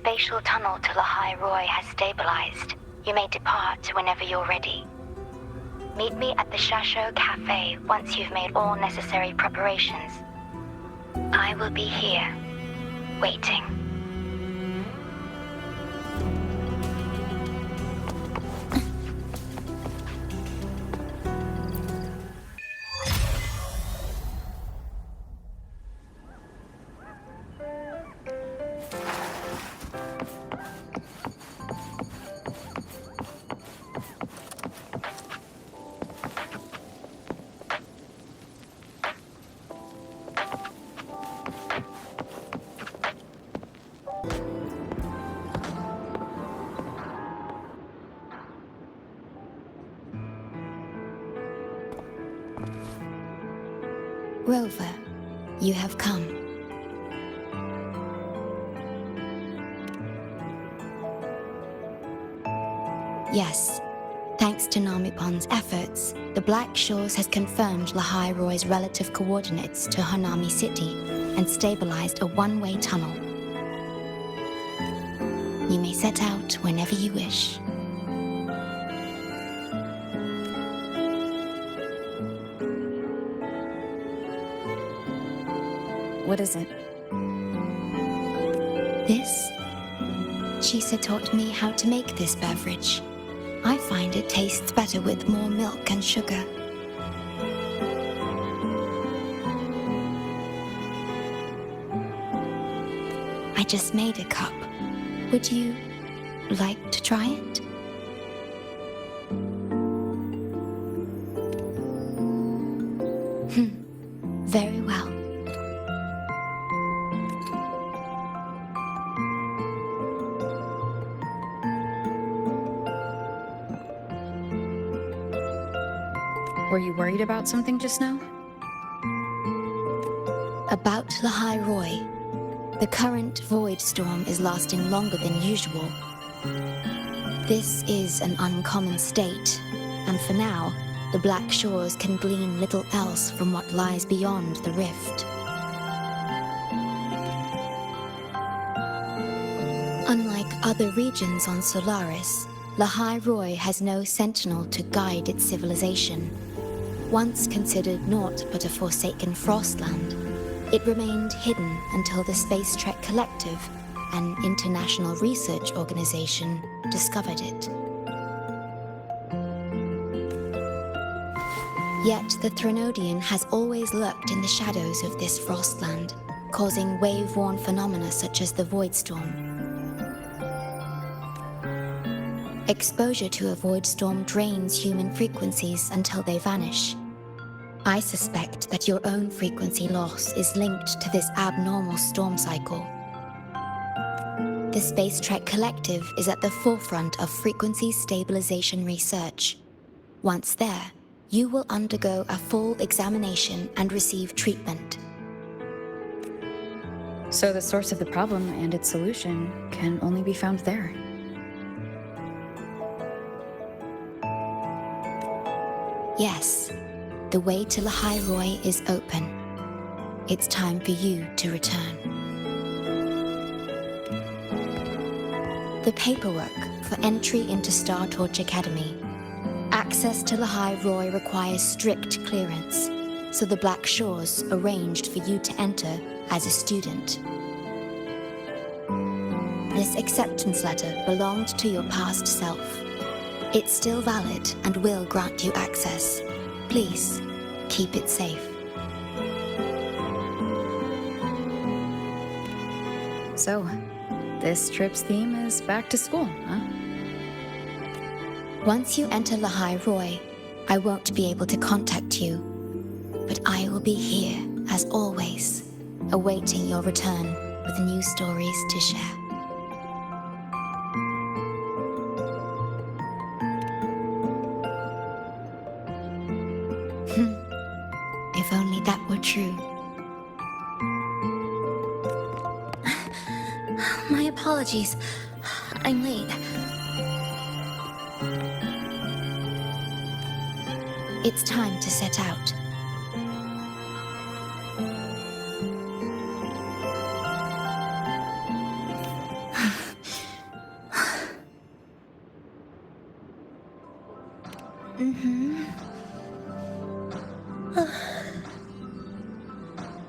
spatial tunnel to Lahai Roy has stabilized. You may depart whenever you're ready. Meet me at the Shasho Cafe once you've made all necessary preparations. I will be here, waiting. Rover, you have come. Yes, thanks to Namipon's efforts, the Black Shores has confirmed Lahai Roy's relative coordinates to Hanami City and stabilized a one-way tunnel. You may set out whenever you wish. What is it? This? Chisa taught me how to make this beverage. I find it tastes better with more milk and sugar. I just made a cup. Would you like to try it? Very well. Were you worried about something just now? About Lahai Roy. The current void storm is lasting longer than usual. This is an uncommon state, and for now, the Black Shores can glean little else from what lies beyond the rift. Unlike other regions on Solaris, Lahai Roy has no sentinel to guide its civilization. Once considered naught but a forsaken frostland, it remained hidden until the Space Trek Collective, an international research organization, discovered it. Yet the Threnodian has always lurked in the shadows of this frostland, causing wave-worn phenomena such as the void storm. Exposure to a void storm drains human frequencies until they vanish. I suspect that your own frequency loss is linked to this abnormal storm cycle. The Space Trek Collective is at the forefront of frequency stabilization research. Once there, you will undergo a full examination and receive treatment. So the source of the problem and its solution can only be found there. Yes, the way to Lahai Roy is open. It's time for you to return. The paperwork for entry into Star Torch Academy. Access to Lahai Roy requires strict clearance, so the Black Shores arranged for you to enter as a student. This acceptance letter belonged to your past self. It's still valid and will grant you access. Please, keep it safe. So, this trip's theme is back to school, huh? Once you enter Lahai Roy, I won't be able to contact you, but I will be here, as always, awaiting your return with new stories to share. If only that were true. My apologies. I'm late. It's time to set out.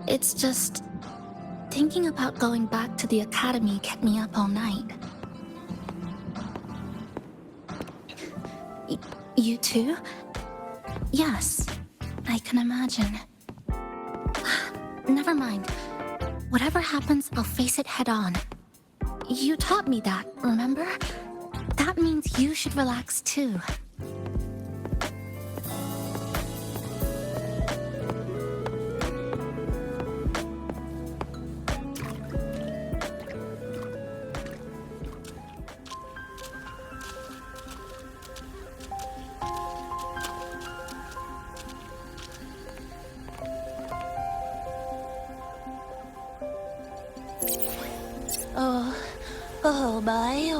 It's just... thinking about going back to the academy kept me up all night. You too? Yes, I can imagine. Never mind. Whatever happens, I'll face it head on. You taught me that, remember? That means you should relax too.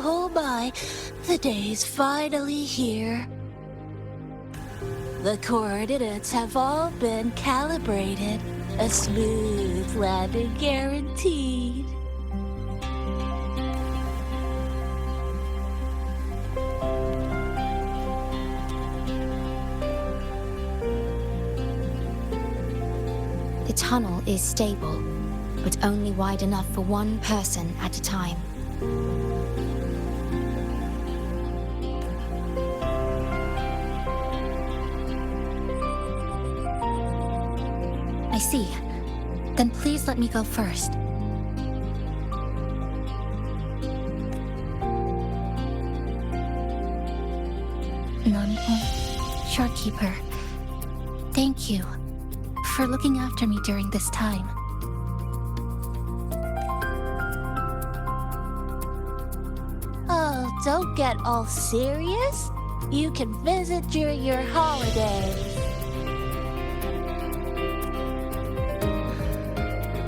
Oh my, the day's finally here. The coordinates have all been calibrated. A smooth landing guaranteed. The tunnel is stable, but only wide enough for one person at a time. I see. Then please let me go first. Nonpo, Shorekeeper, thank you for looking after me during this time. Oh, don't get all serious. You can visit during your holidays.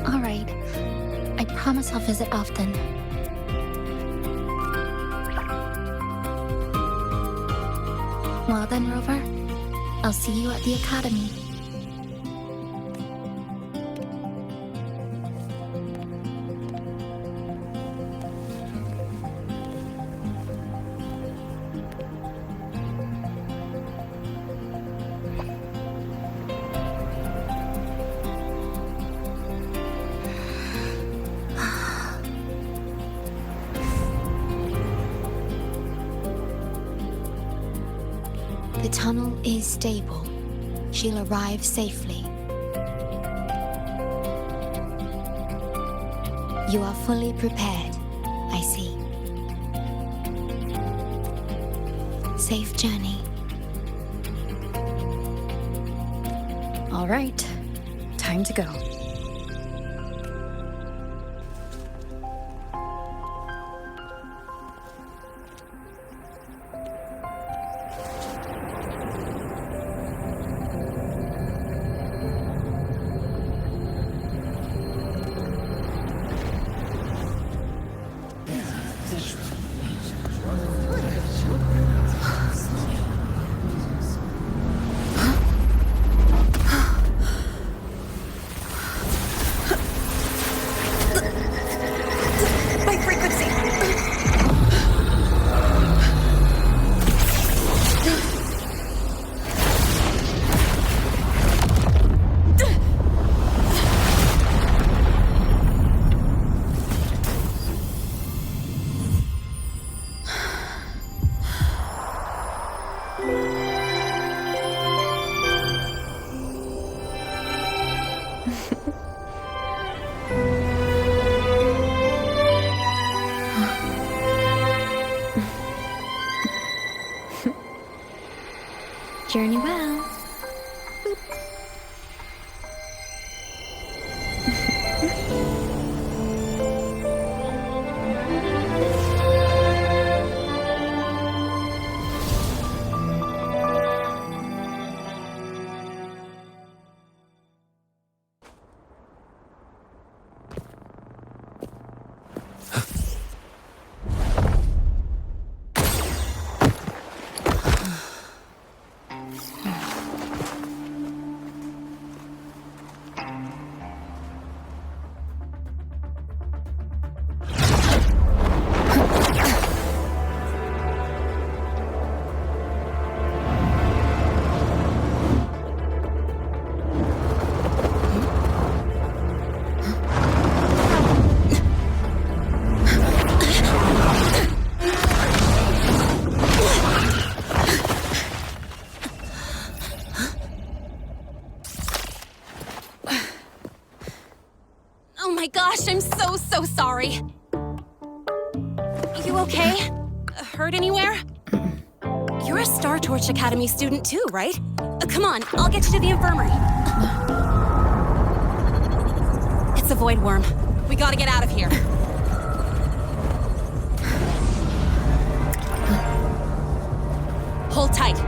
All right. I promise I'll visit often. Well then, Rover. I'll see you at the academy. The tunnel is stable. She'll arrive safely. You are fully prepared, I see. Safe journey. All right, time to go. Journey well. okay? Hurt anywhere? You're a Star Torch Academy student too, right? Come on, I'll get you to the infirmary. It's a void worm. We gotta get out of here. Hold tight.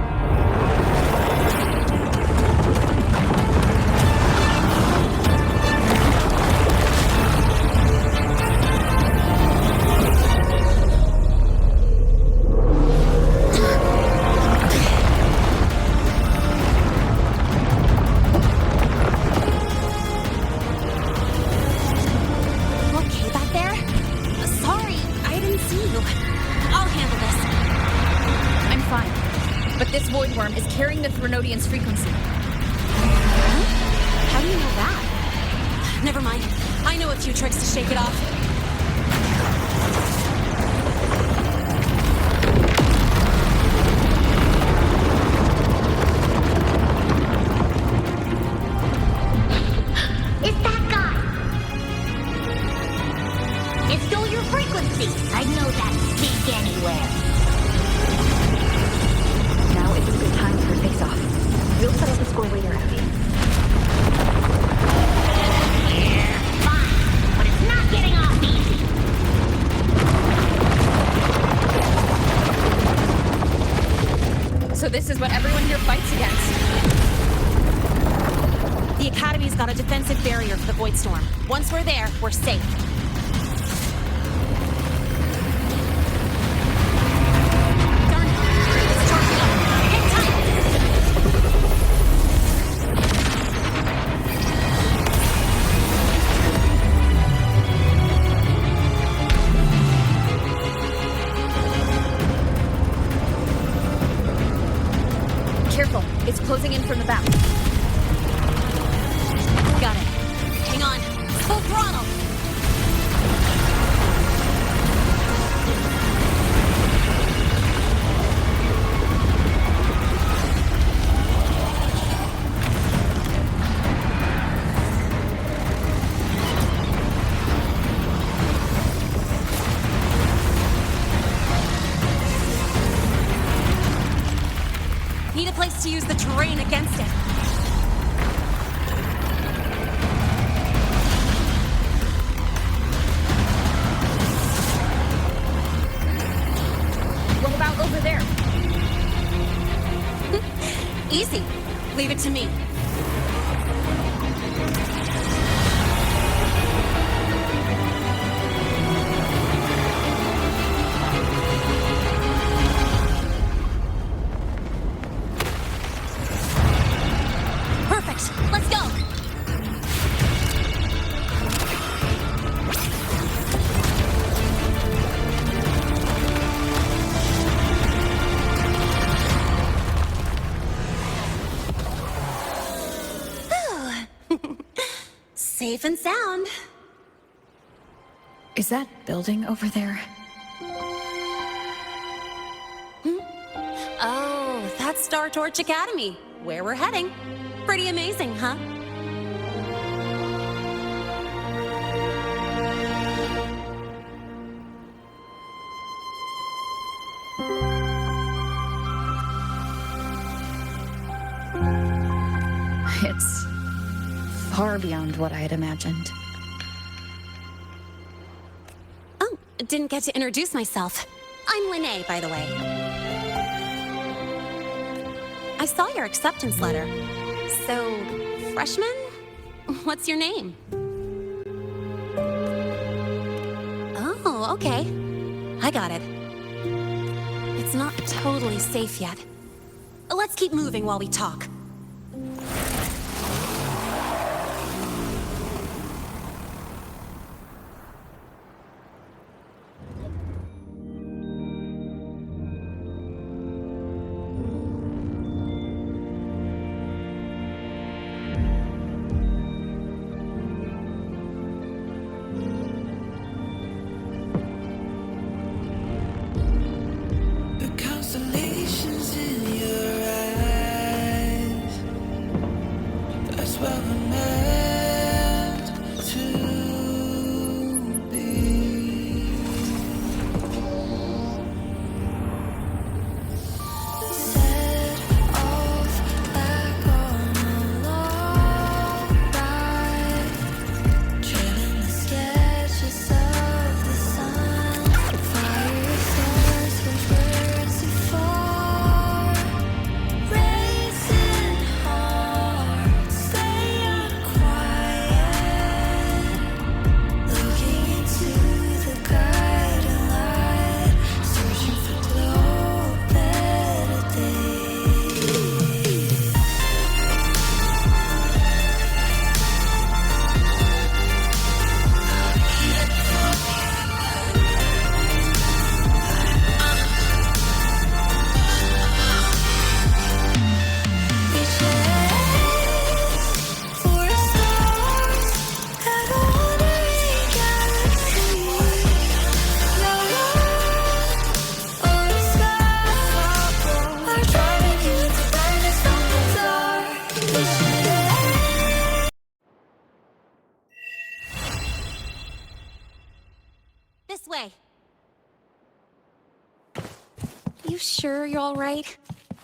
Renodean's frequency. How do you know that? Never mind. I know a few tricks to shake it off. It's that guy! It stole your frequency! I'd know that stink anywhere. Now is a good time for a face-off. We'll settle the score later, Abby. Fine, but it's not getting off easy. So this is what everyone here fights against. The Academy's got a defensive barrier for the Void Storm. Once we're there, we're safe. Darn it! It's charging up. Hang tight! Careful, it's closing in from the back. Got it. Hang on. Full throttle! Need a place to use the terrain against it. What about over there? Easy. Leave it to me. Perfect. Let's go. Safe and sound. Is that building over there? Oh, that's Star Torch Academy, where we're heading. Pretty amazing, huh? It's far beyond what I had imagined. Oh, didn't get to introduce myself. I'm Linnea, by the way. I saw your acceptance letter. So, freshman? What's your name? Oh, okay. I got it. It's not totally safe yet. Let's keep moving while we talk. The constellations in your eyes You sure you're all right?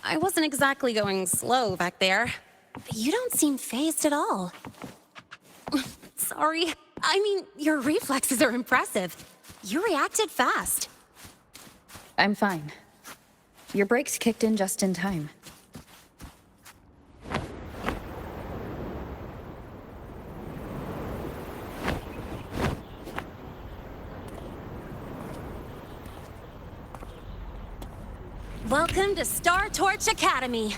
I wasn't exactly going slow back there. But you don't seem fazed at all. Sorry. I mean, your reflexes are impressive. You reacted fast. I'm fine. Your brakes kicked in just in time. Welcome to Star Torch Academy.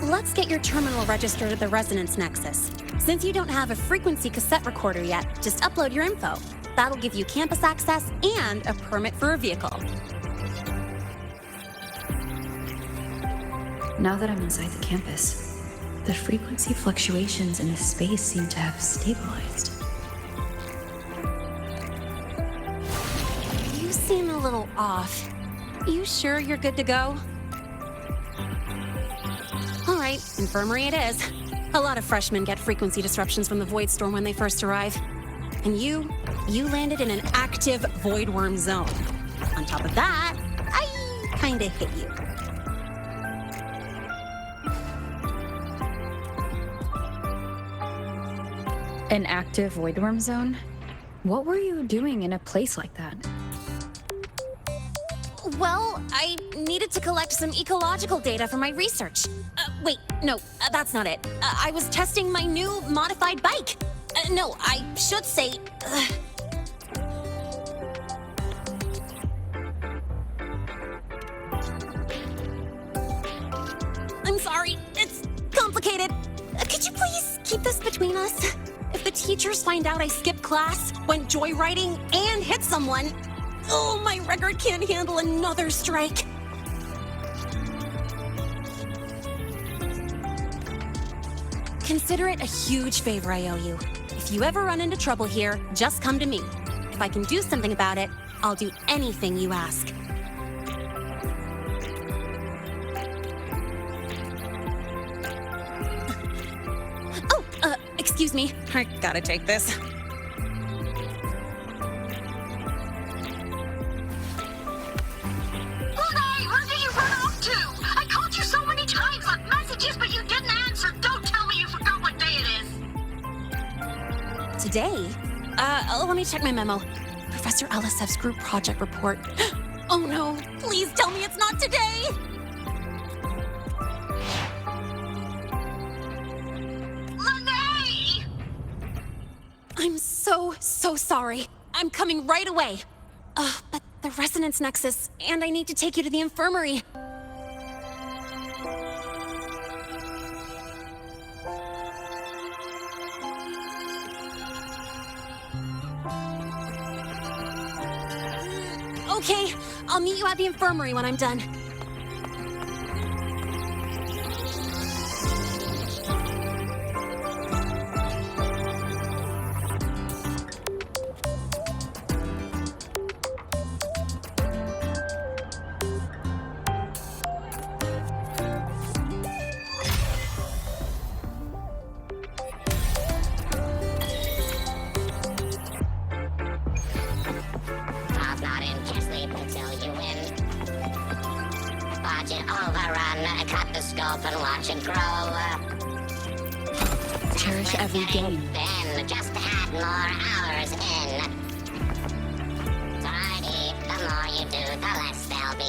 Let's get your terminal registered at the Resonance Nexus. Since you don't have a frequency cassette recorder yet, just upload your info. That'll give you campus access and a permit for a vehicle. Now that I'm inside the campus, the frequency fluctuations in this space seem to have stabilized. You seem a little off. You sure you're good to go? All right, infirmary it is. A lot of freshmen get frequency disruptions from the Void Storm when they first arrive. And you landed in an active Void Worm zone. On top of that, I kinda hit you. An active voidworm zone? What were you doing in a place like that? Well, I needed to collect some ecological data for my research. Wait, no, that's not it. I was testing my new modified bike. No, I should say... I'm sorry, it's complicated. Could you please keep this between us? If the teachers find out I skipped class, went joyriding, and hit someone, oh, my record can't handle another strike. Consider it a huge favor I owe you. If you ever run into trouble here, just come to me. If I can do something about it, I'll do anything you ask. Oh, excuse me. I gotta take this. Today? Let me check my memo. Professor Alisev's group project report. Oh no, please tell me it's not today! Lene! I'm so sorry. I'm coming right away. But the Resonance Nexus, and I need to take you to the infirmary. Okay, I'll meet you at the infirmary when I'm done. And watch it grow. Cherish every game. Then just add more hours in. Tidy, the more you do, the less there'll be.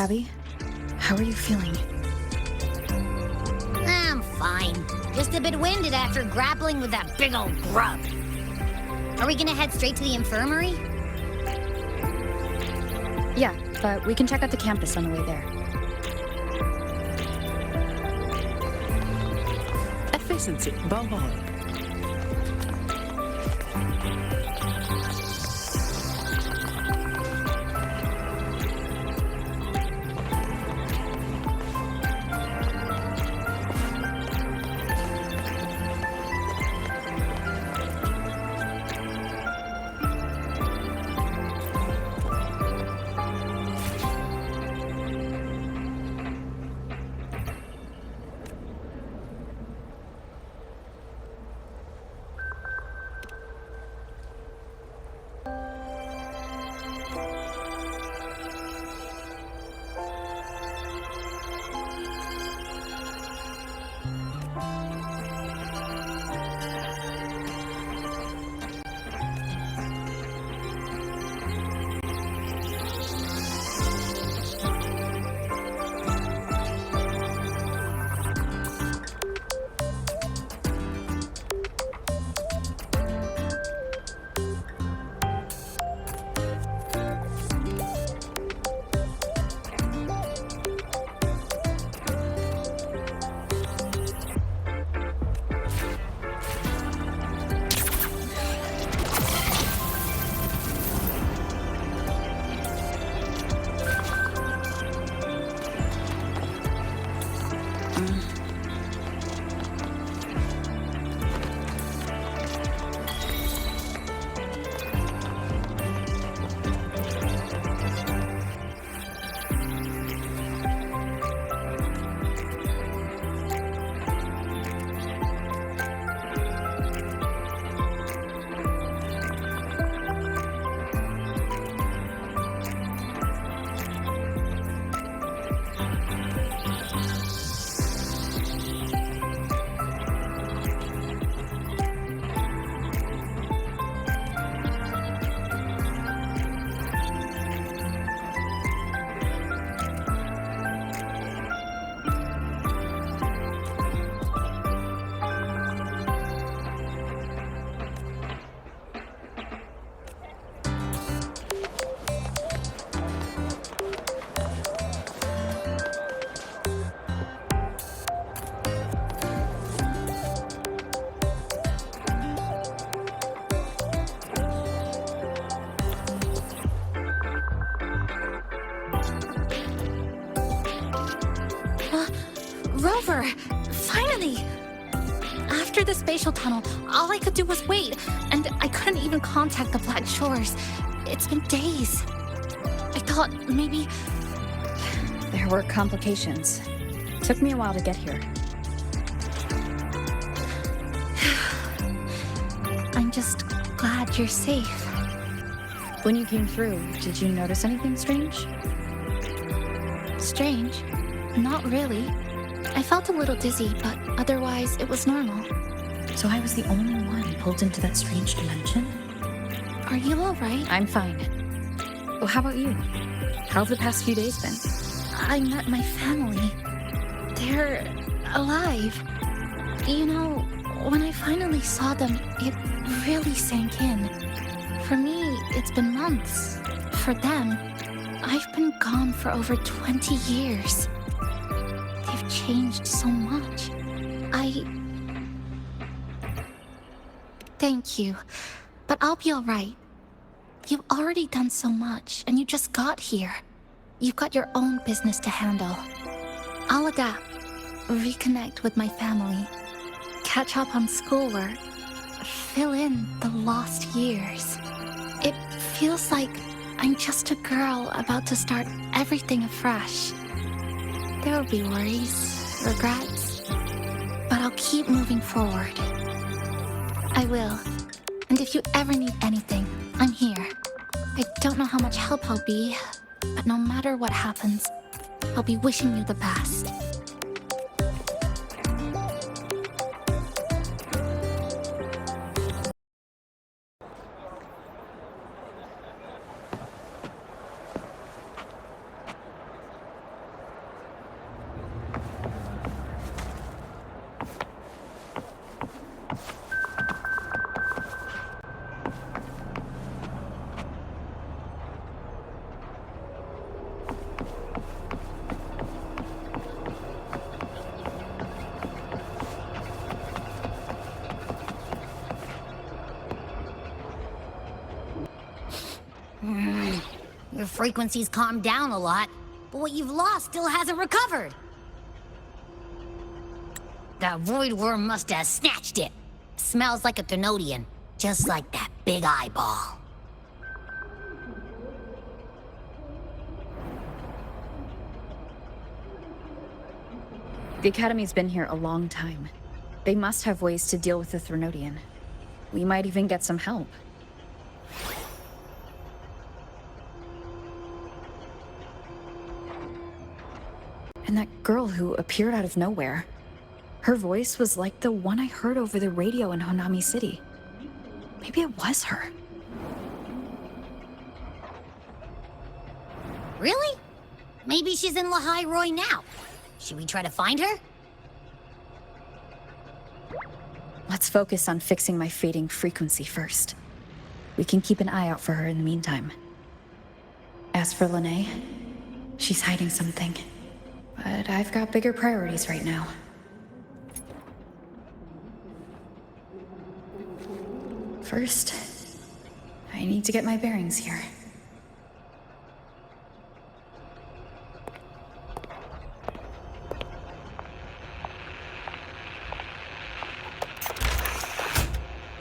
Abby, how are you feeling? I'm fine. Just a bit winded after grappling with that big old grub. Are we gonna head straight to the infirmary? Yeah, but we can check out the campus on the way there. Efficiency, bonbon. Rover! Finally! After the spatial tunnel, all I could do was wait, and I couldn't even contact the Black Shores. It's been days. I thought maybe... There were complications. Took me a while to get here. I'm just glad you're safe. When you came through, did you notice anything strange? Strange? Not really. I felt a little dizzy, but otherwise it was normal. So I was the only one pulled into that strange dimension? Are you alright? I'm fine. Well, how about you? How have the past few days been? I met my family. They're alive. You know, when I finally saw them, it really sank in. For me, it's been months. For them, I've been gone for over 20 years. They've changed so much. Thank you, but I'll be alright. You've already done so much, and you just got here. You've got your own business to handle. I'll adapt, reconnect with my family, catch up on schoolwork, fill in the lost years. It feels like I'm just a girl about to start everything afresh. There will be worries, regrets, but I'll keep moving forward. I will. And if you ever need anything, I'm here. I don't know how much help I'll be, but no matter what happens, I'll be wishing you the best. frequency's calmed down a lot, but what you've lost still hasn't recovered. That void worm must have snatched it. Smells like a Thenodian, just like that big eyeball. The Academy's been here a long time. They must have ways to deal with the Thenodian. We might even get some help. And that girl who appeared out of nowhere. Her voice was like the one I heard over the radio in Honami City. Maybe it was her. Really? Maybe she's in Lahai Roy now. Should we try to find her? Let's focus on fixing my fading frequency first. We can keep an eye out for her in the meantime. As for Lene, she's hiding something. But I've got bigger priorities right now. First, I need to get my bearings here.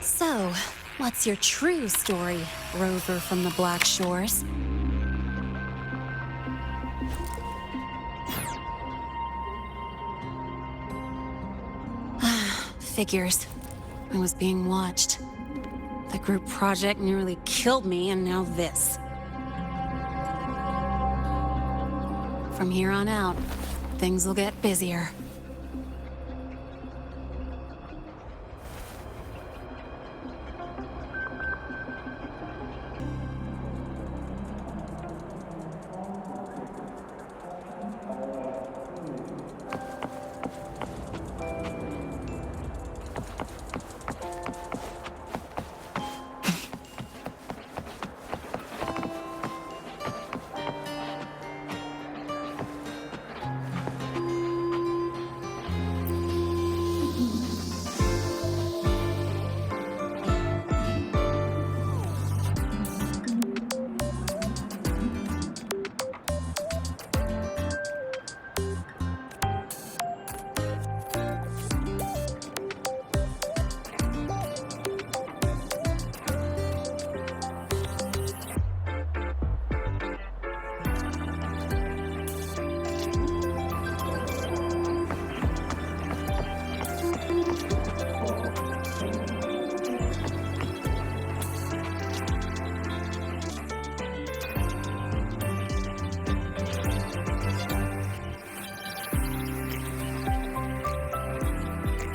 So, what's your true story, rover from the Black Shores? Figures. I was being watched. The group project nearly killed me, and now this. From here on out, things will get busier.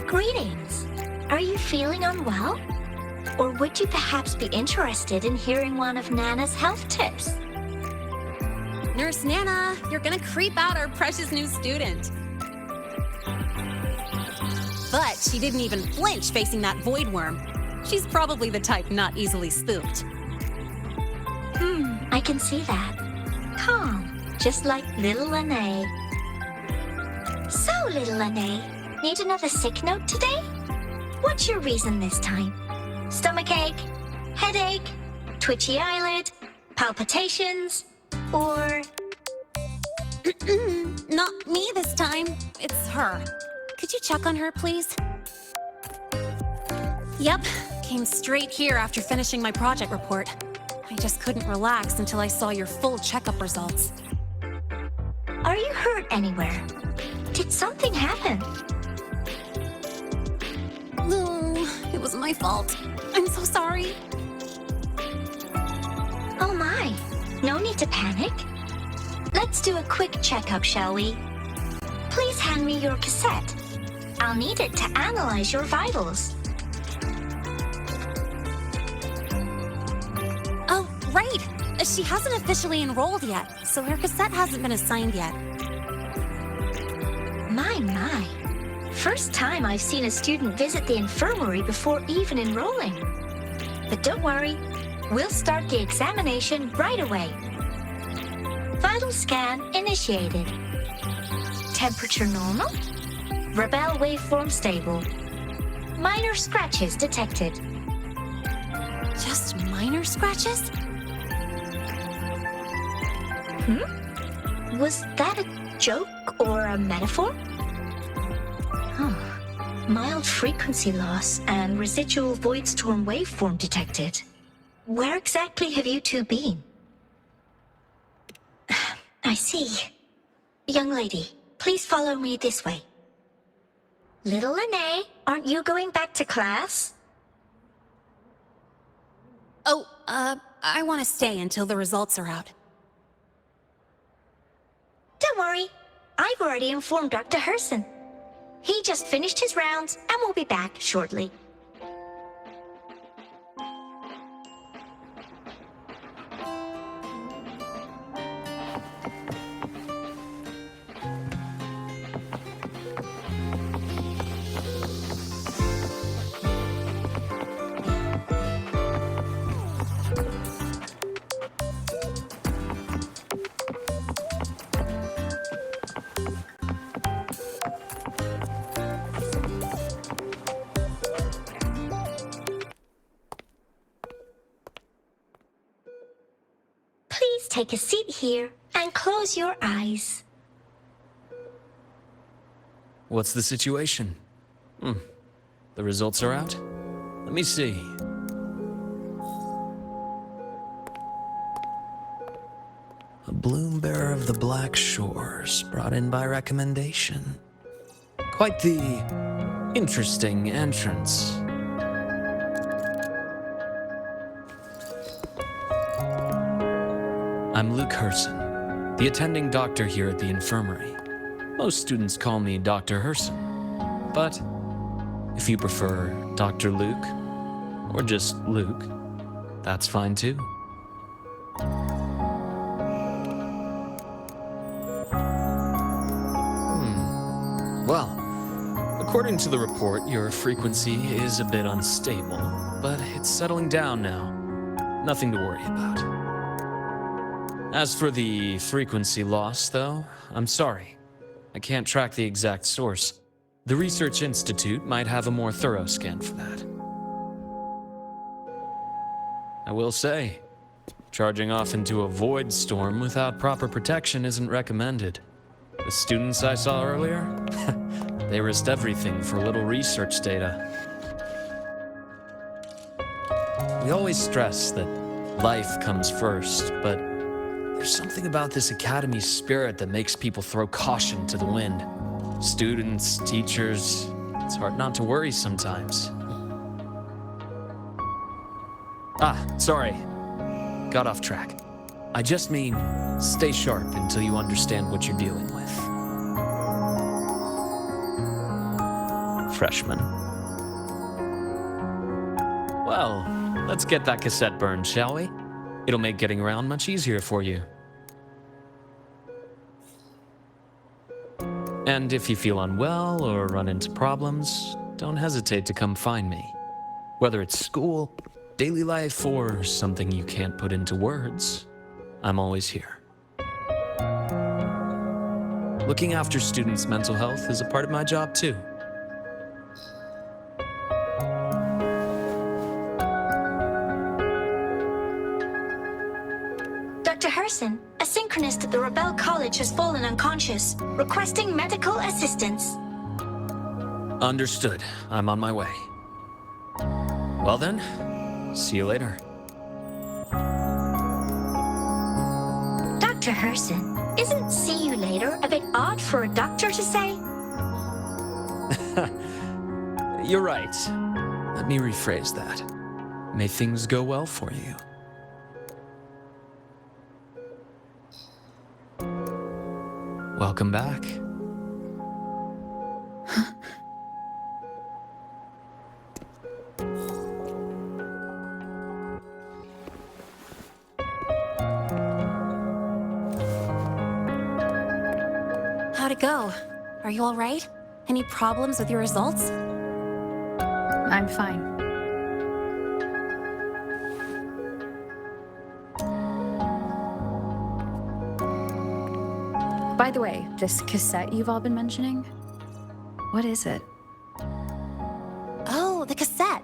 Greetings. Are you feeling unwell? Or would you perhaps be interested in hearing one of Nana's health tips? Nurse Nana, you're gonna creep out our precious new student. But she didn't even flinch facing that void worm. She's probably the type not easily spooked. I can see that. Calm, just like little Lene. So, little Lene, need another sick note today? What's your reason this time? Stomachache? Headache? Twitchy eyelid? Palpitations? Or... Not me this time. It's her. Could you check on her, please? Yep, came straight here after finishing my project report. I just couldn't relax until I saw your full checkup results. Are you hurt anywhere? Did something happen? No, it was my fault. I'm so sorry. Oh my, no need to panic. Let's do a quick checkup, shall we? Please hand me your cassette. I'll need it to analyze your vitals. Oh, right. She hasn't officially enrolled yet, so her cassette hasn't been assigned yet. My. First time I've seen a student visit the infirmary before even enrolling. But don't worry, we'll start the examination right away. Vital scan initiated. Temperature normal. Rebel waveform stable. Minor scratches detected. Just minor scratches? Was that a joke or a metaphor? Huh. Mild frequency loss and residual void storm waveform detected. Where exactly have you two been? I see. Young lady, please follow me this way. Little Lene, aren't you going back to class? Oh, I want to stay until the results are out. Don't worry. I've already informed Dr. Herson. He just finished his rounds and will be back shortly. Please take a seat here and close your eyes. What's the situation? The results are out? Let me see. A bloom bearer of the Black Shores, brought in by recommendation. Quite the interesting entrance. I'm Luke Herson, the attending doctor here at the infirmary. Most students call me Dr. Herson, but if you prefer Dr. Luke, or just Luke, that's fine too. Well, according to the report, your frequency is a bit unstable, but it's settling down now. Nothing to worry about. As for the frequency loss, though, I'm sorry. I can't track the exact source. The Research Institute might have a more thorough scan for that. I will say, charging off into a void storm without proper protection isn't recommended. The students I saw earlier, they risked everything for a little research data. We always stress that life comes first, but there's something about this academy spirit that makes people throw caution to the wind. Students, teachers, it's hard not to worry sometimes. Sorry. Got off track. I just mean, stay sharp until you understand what you're dealing with. Freshman. Well, let's get that cassette burned, shall we? It'll make getting around much easier for you. And if you feel unwell or run into problems, don't hesitate to come find me. Whether it's school, daily life, or something you can't put into words, I'm always here. Looking after students' mental health is a part of my job too. Dr. Herson, a synchronist at the Rebel College has fallen unconscious, requesting medical assistance. Understood. I'm on my way. Well then, see you later. Dr. Herson, isn't see you later a bit odd for a doctor to say? You're right. Let me rephrase that. May things go well for you. Welcome back. How'd it go? Are you all right? Any problems with your results? I'm fine. By the way, this cassette you've all been mentioning, what is it? Oh, the cassette.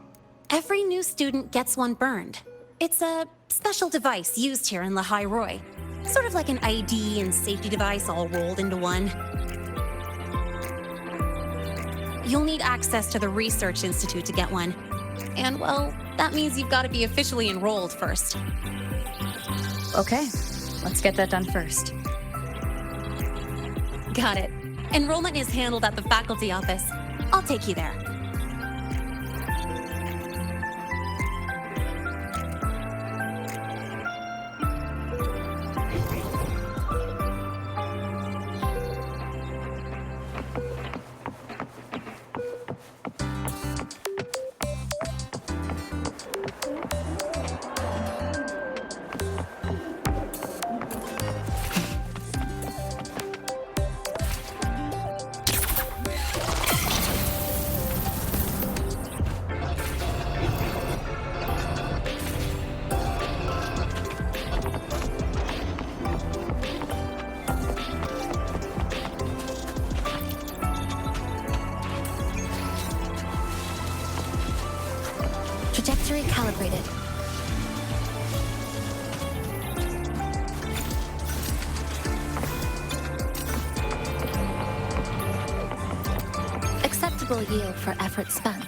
Every new student gets one burned. It's a special device used here in La High Roy. Sort of like an ID and safety device all rolled into one. You'll need access to the Research Institute to get one. And, well, that means you've got to be officially enrolled first. Okay, let's get that done first. Got it. Enrollment is handled at the faculty office. I'll take you there. Trajectory calibrated. Acceptable yield for effort spent.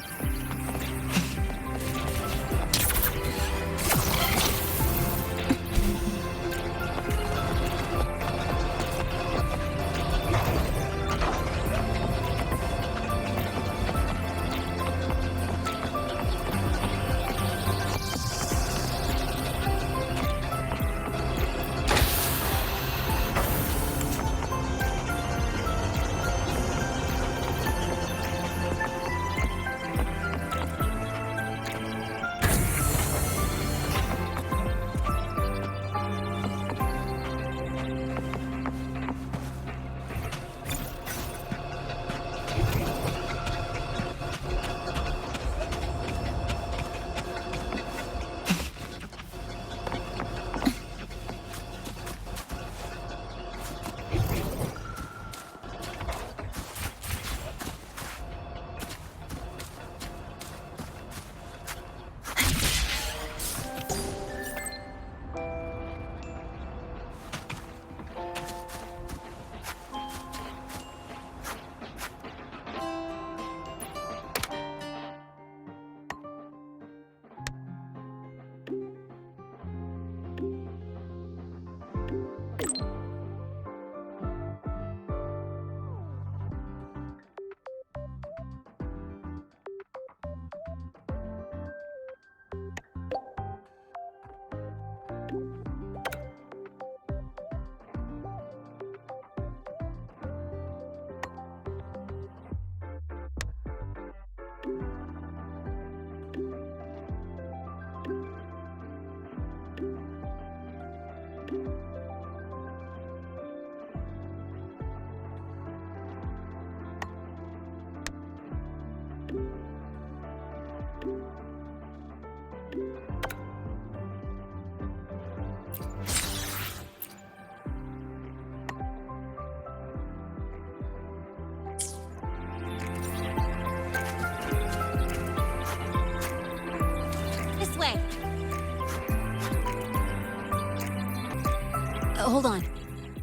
Hold on.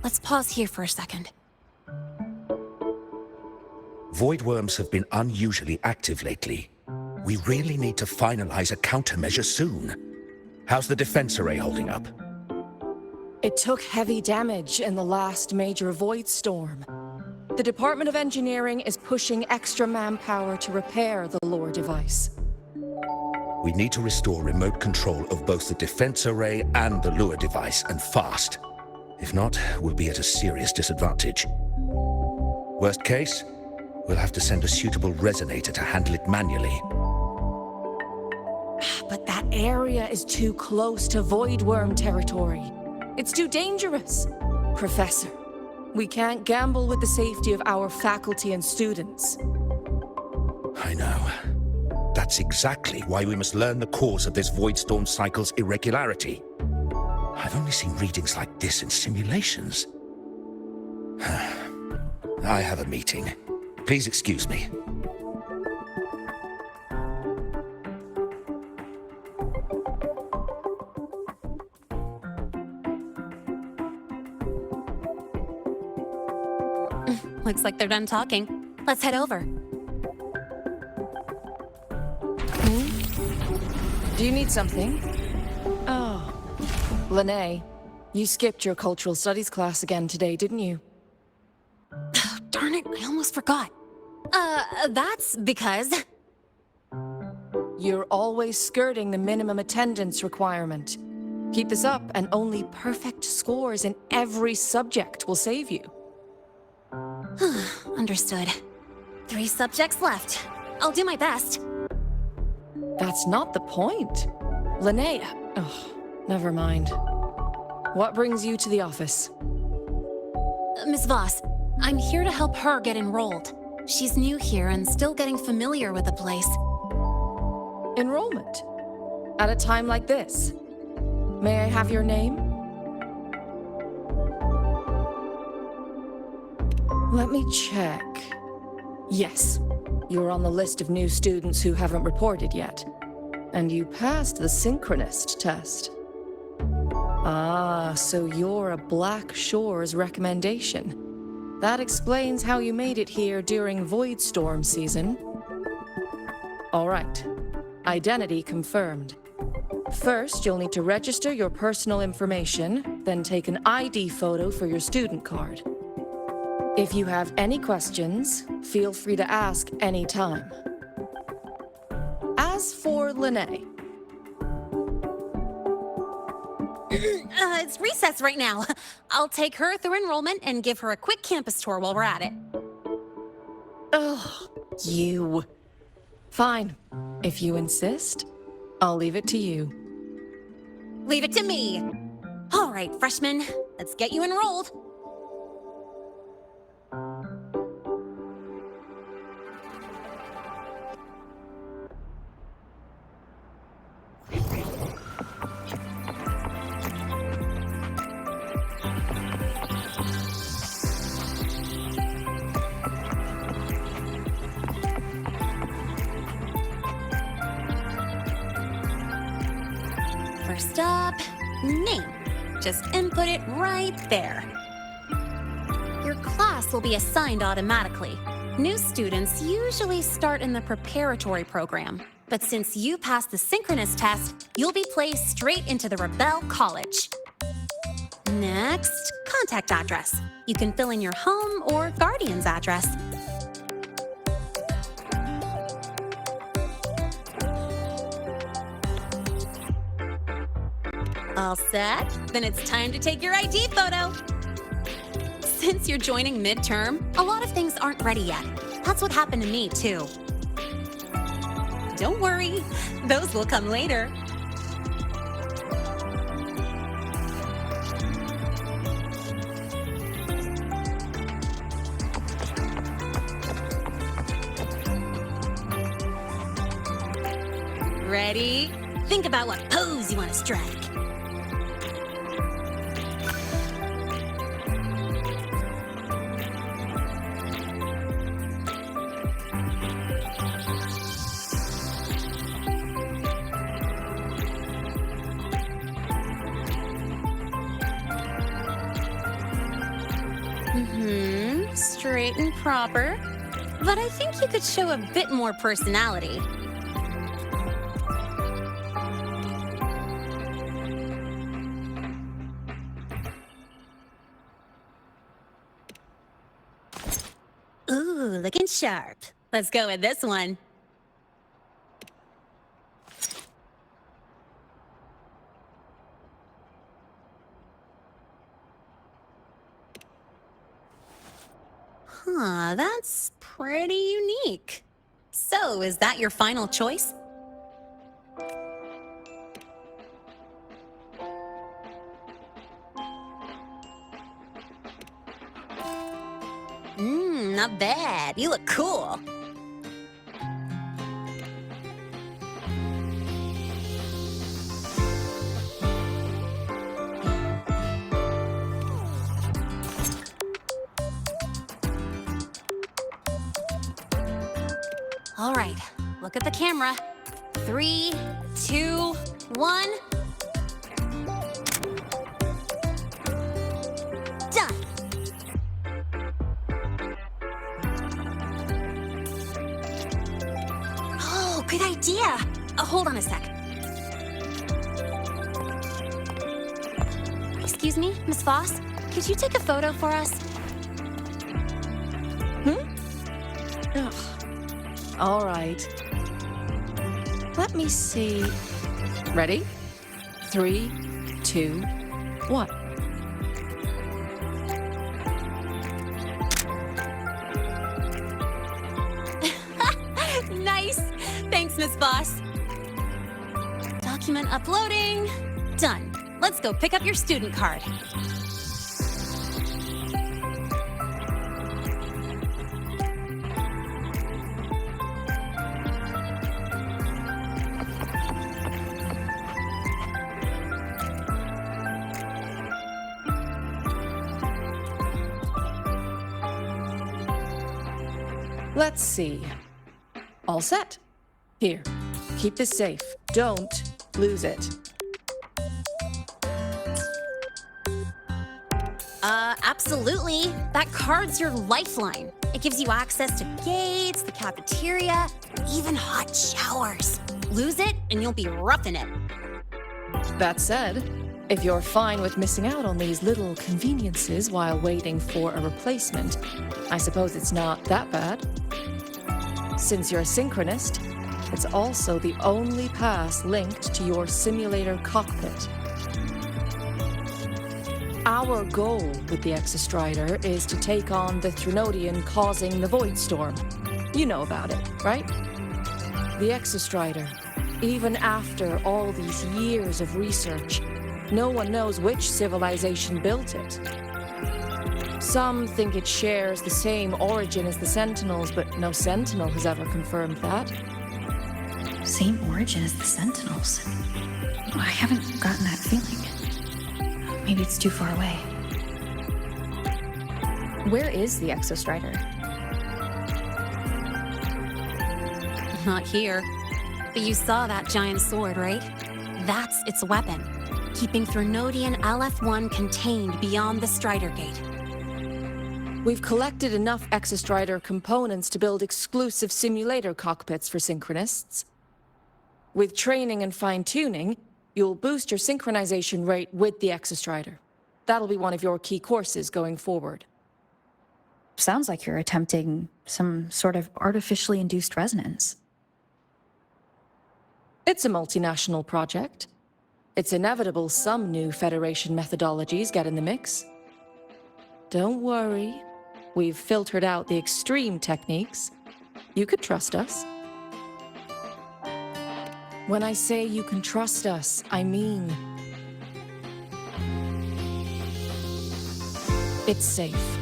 Let's pause here for a second. Void worms have been unusually active lately. We really need to finalize a countermeasure soon. How's the defense array holding up? It took heavy damage in the last major void storm. The Department of Engineering is pushing extra manpower to repair the lore device. We need to restore remote control of both the defense array and the lure device, and fast. If not, we'll be at a serious disadvantage. Worst case, we'll have to send a suitable resonator to handle it manually. But that area is too close to void worm territory. It's too dangerous. Professor, we can't gamble with the safety of our faculty and students. I know. That's exactly why we must learn the cause of this void storm cycle's irregularity. I've only seen readings like this in simulations. I have a meeting. Please excuse me. Looks like they're done talking. Let's head over. Do you need something? Oh. Lene, you skipped your cultural studies class again today, didn't you? Darn it, I almost forgot. That's because... You're always skirting the minimum attendance requirement. Keep this up, and only perfect scores in every subject will save you. Understood. 3 subjects left. I'll do my best. That's not the point. Linnea. Oh, never mind. What brings you to the office? Miss Voss, I'm here to help her get enrolled. She's new here and still getting familiar with the place. Enrollment? At a time like this? May I have your name? Let me check. Yes, you're on the list of new students who haven't reported yet. And you passed the synchronist test. Ah, so you're a Black Shores recommendation. That explains how you made it here during Voidstorm season. All right. Identity confirmed. First, you'll need to register your personal information, then take an ID photo for your student card. If you have any questions, feel free to ask any time. As for Lene... It's recess right now. I'll take her through enrollment and give her a quick campus tour while we're at it. Ugh, you... Fine. If you insist, I'll leave it to you. Leave it to me. All right, freshmen, let's get you enrolled. First up, name. Just input it right there. Your class will be assigned automatically. New students usually start in the preparatory program, but since you passed the synchronous test, you'll be placed straight into the Rebel College. Next, contact address. You can fill in your home or guardian's address. All set? Then it's time to take your ID photo. Since you're joining midterm, a lot of things aren't ready yet. That's what happened to me, too. Don't worry, those will come later. Ready? Think about what pose you want to strike. Straight and proper. But I think you could show a bit more personality. Ooh, looking sharp. Let's go with this one. Huh, that's pretty unique. So, is that your final choice? Not bad. You look cool. All right, look at the camera. 3, 2, 1. Done. Good idea. Hold on a sec. Excuse me, Miss Voss? Could you take a photo for us? Ugh. All right. Let me see. Ready? 3, 2, 1. Nice! Thanks, Miss Voss. Document uploading. Done. Let's go pick up your student card. Let's see. All set. Here, keep this safe. Don't lose it. Absolutely. That card's your lifeline. It gives you access to gates, the cafeteria, even hot showers. Lose it, and you'll be roughing it. That said, if you're fine with missing out on these little conveniences while waiting for a replacement, I suppose it's not that bad. Since you're a synchronist, it's also the only pass linked to your simulator cockpit. Our goal with the Exostrider is to take on the Threnodian causing the Void Storm. You know about it, right? The Exostrider, even after all these years of research, no one knows which civilization built it. Some think it shares the same origin as the Sentinels, but no Sentinel has ever confirmed that. Same origin as the Sentinels. I haven't gotten that feeling. Maybe it's too far away. Where is the Exostrider? Not here. But you saw that giant sword, right? That's its weapon, keeping Threnodian LF-1 contained beyond the Strider Gate. We've collected enough Exostrider components to build exclusive simulator cockpits for synchronists. With training and fine-tuning, you'll boost your synchronization rate with the Exostrider. That'll be one of your key courses going forward. Sounds like you're attempting some sort of artificially induced resonance. It's a multinational project. It's inevitable some new Federation methodologies get in the mix. Don't worry. We've filtered out the extreme techniques. You could trust us. When I say you can trust us, I mean it's safe.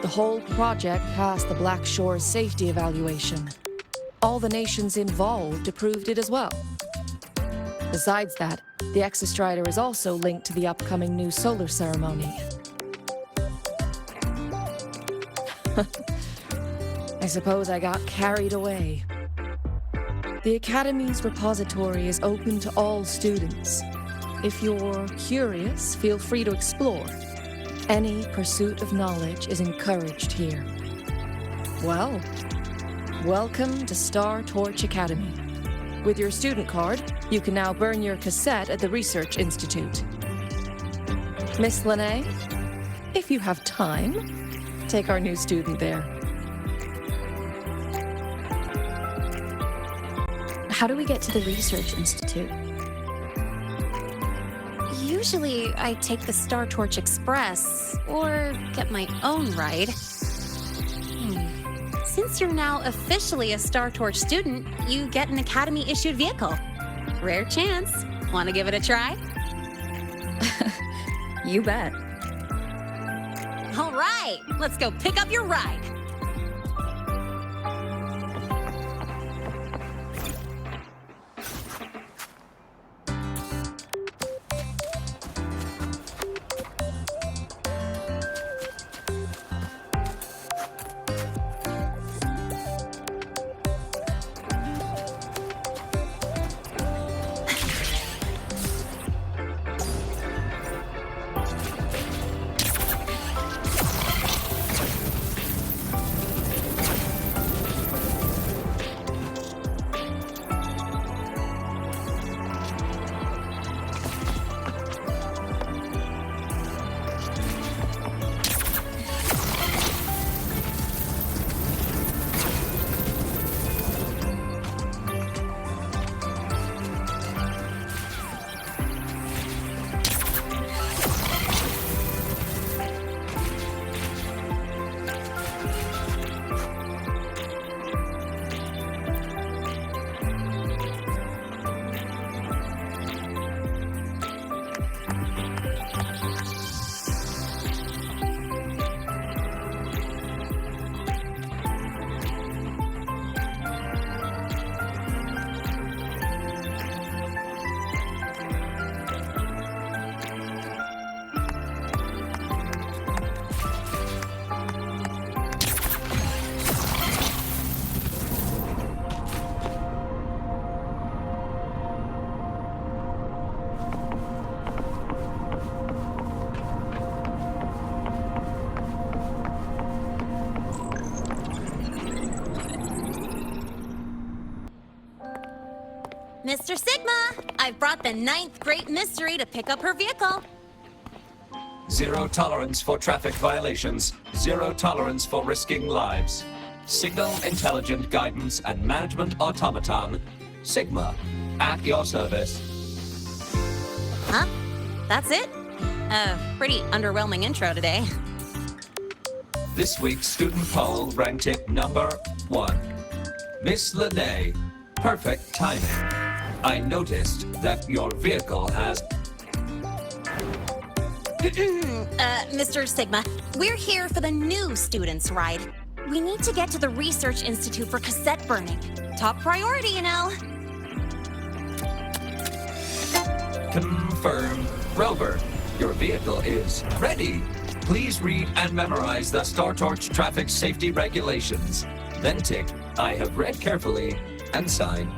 The whole project passed the Black Shore's safety evaluation. All the nations involved approved it as well. Besides that, the Exostrider is also linked to the upcoming new solar ceremony. I suppose I got carried away. The Academy's repository is open to all students. If you're curious, feel free to explore. Any pursuit of knowledge is encouraged here. Well, welcome to Star Torch Academy. With your student card, you can now burn your cassette at the Research Institute. Miss Lene, if you have time, take our new student there. How do we get to the Research Institute? Usually, I take the Star Torch Express, or get my own ride. Since you're now officially a Star Torch student, you get an Academy-issued vehicle. Rare chance. Want to give it a try? You bet. All right, let's go pick up your ride. Mr. Sigma, I've brought the 9th Great Mystery to pick up her vehicle. Zero tolerance for traffic violations. Zero tolerance for risking lives. Signal Intelligent Guidance and Management Automaton. Sigma, at your service. Huh? That's it? Pretty underwhelming intro today. This week's student poll ranked it number 1. Miss Lene, perfect timing. I noticed that your vehicle has... Mr. Sigma, we're here for the new students' ride. We need to get to the Research Institute for cassette burning. Top priority, you know. Confirmed. Rover, your vehicle is ready. Please read and memorize the StarTorch traffic safety regulations. Then tick, I have read carefully, and sign.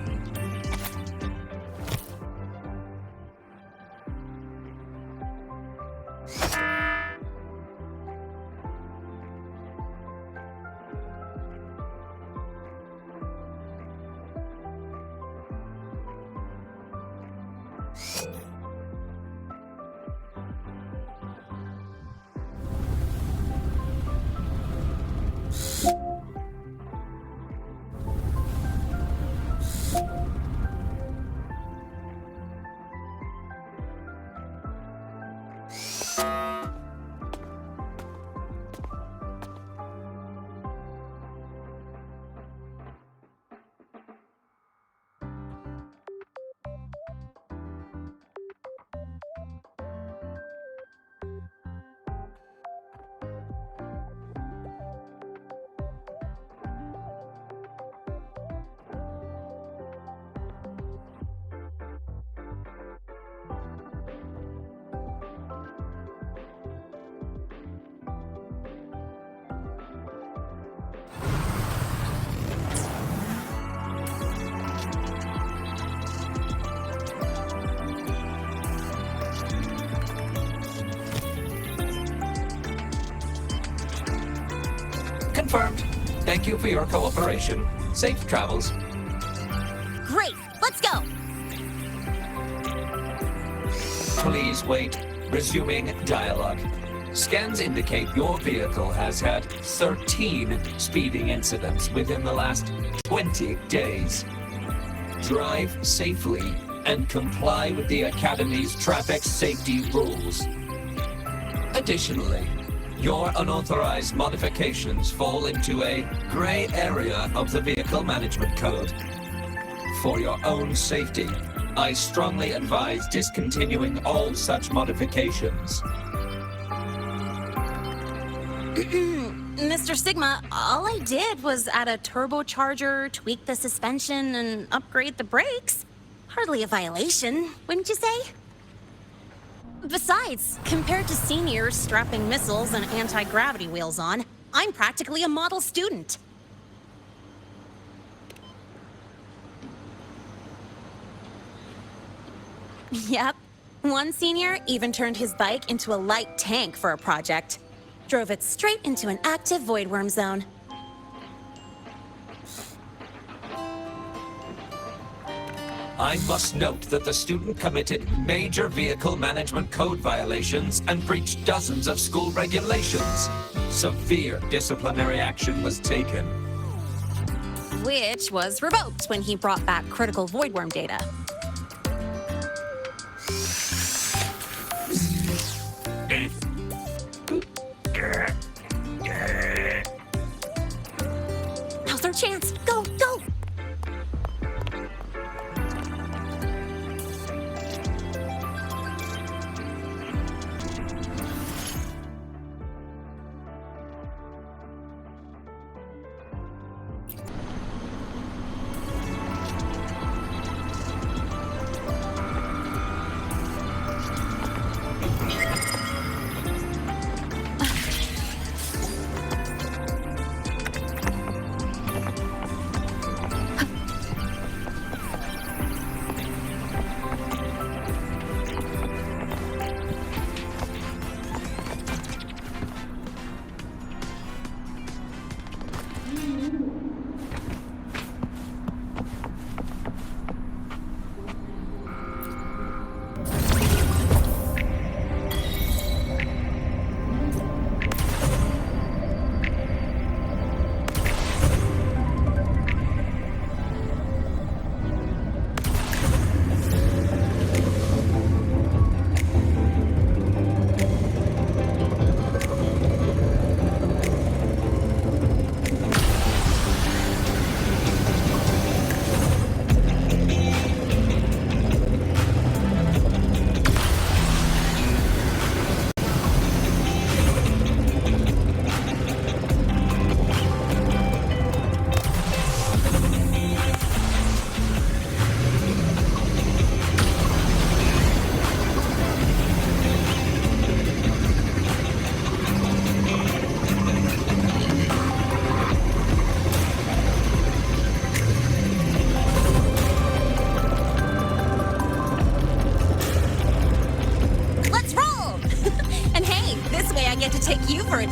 Confirmed. Thank you for your cooperation. Safe travels. Great, let's go. Please wait. Resuming dialogue. Scans indicate your vehicle has had 13 speeding incidents within the last 20 days. Drive safely and comply with the Academy's traffic safety rules. Additionally, your unauthorized modifications fall into a gray area of the Vehicle Management Code. For your own safety, I strongly advise discontinuing all such modifications. Mr. Sigma, all I did was add a turbocharger, tweak the suspension, and upgrade the brakes. Hardly a violation, wouldn't you say? Besides, compared to seniors strapping missiles and anti-gravity wheels on, I'm practically a model student. Yep. One senior even turned his bike into a light tank for a project. Drove it straight into an active voidworm zone. I must note that the student committed major Vehicle Management Code violations and breached dozens of school regulations. Severe disciplinary action was taken. Which was revoked when he brought back critical voidworm data. Now's our chance. Go, go!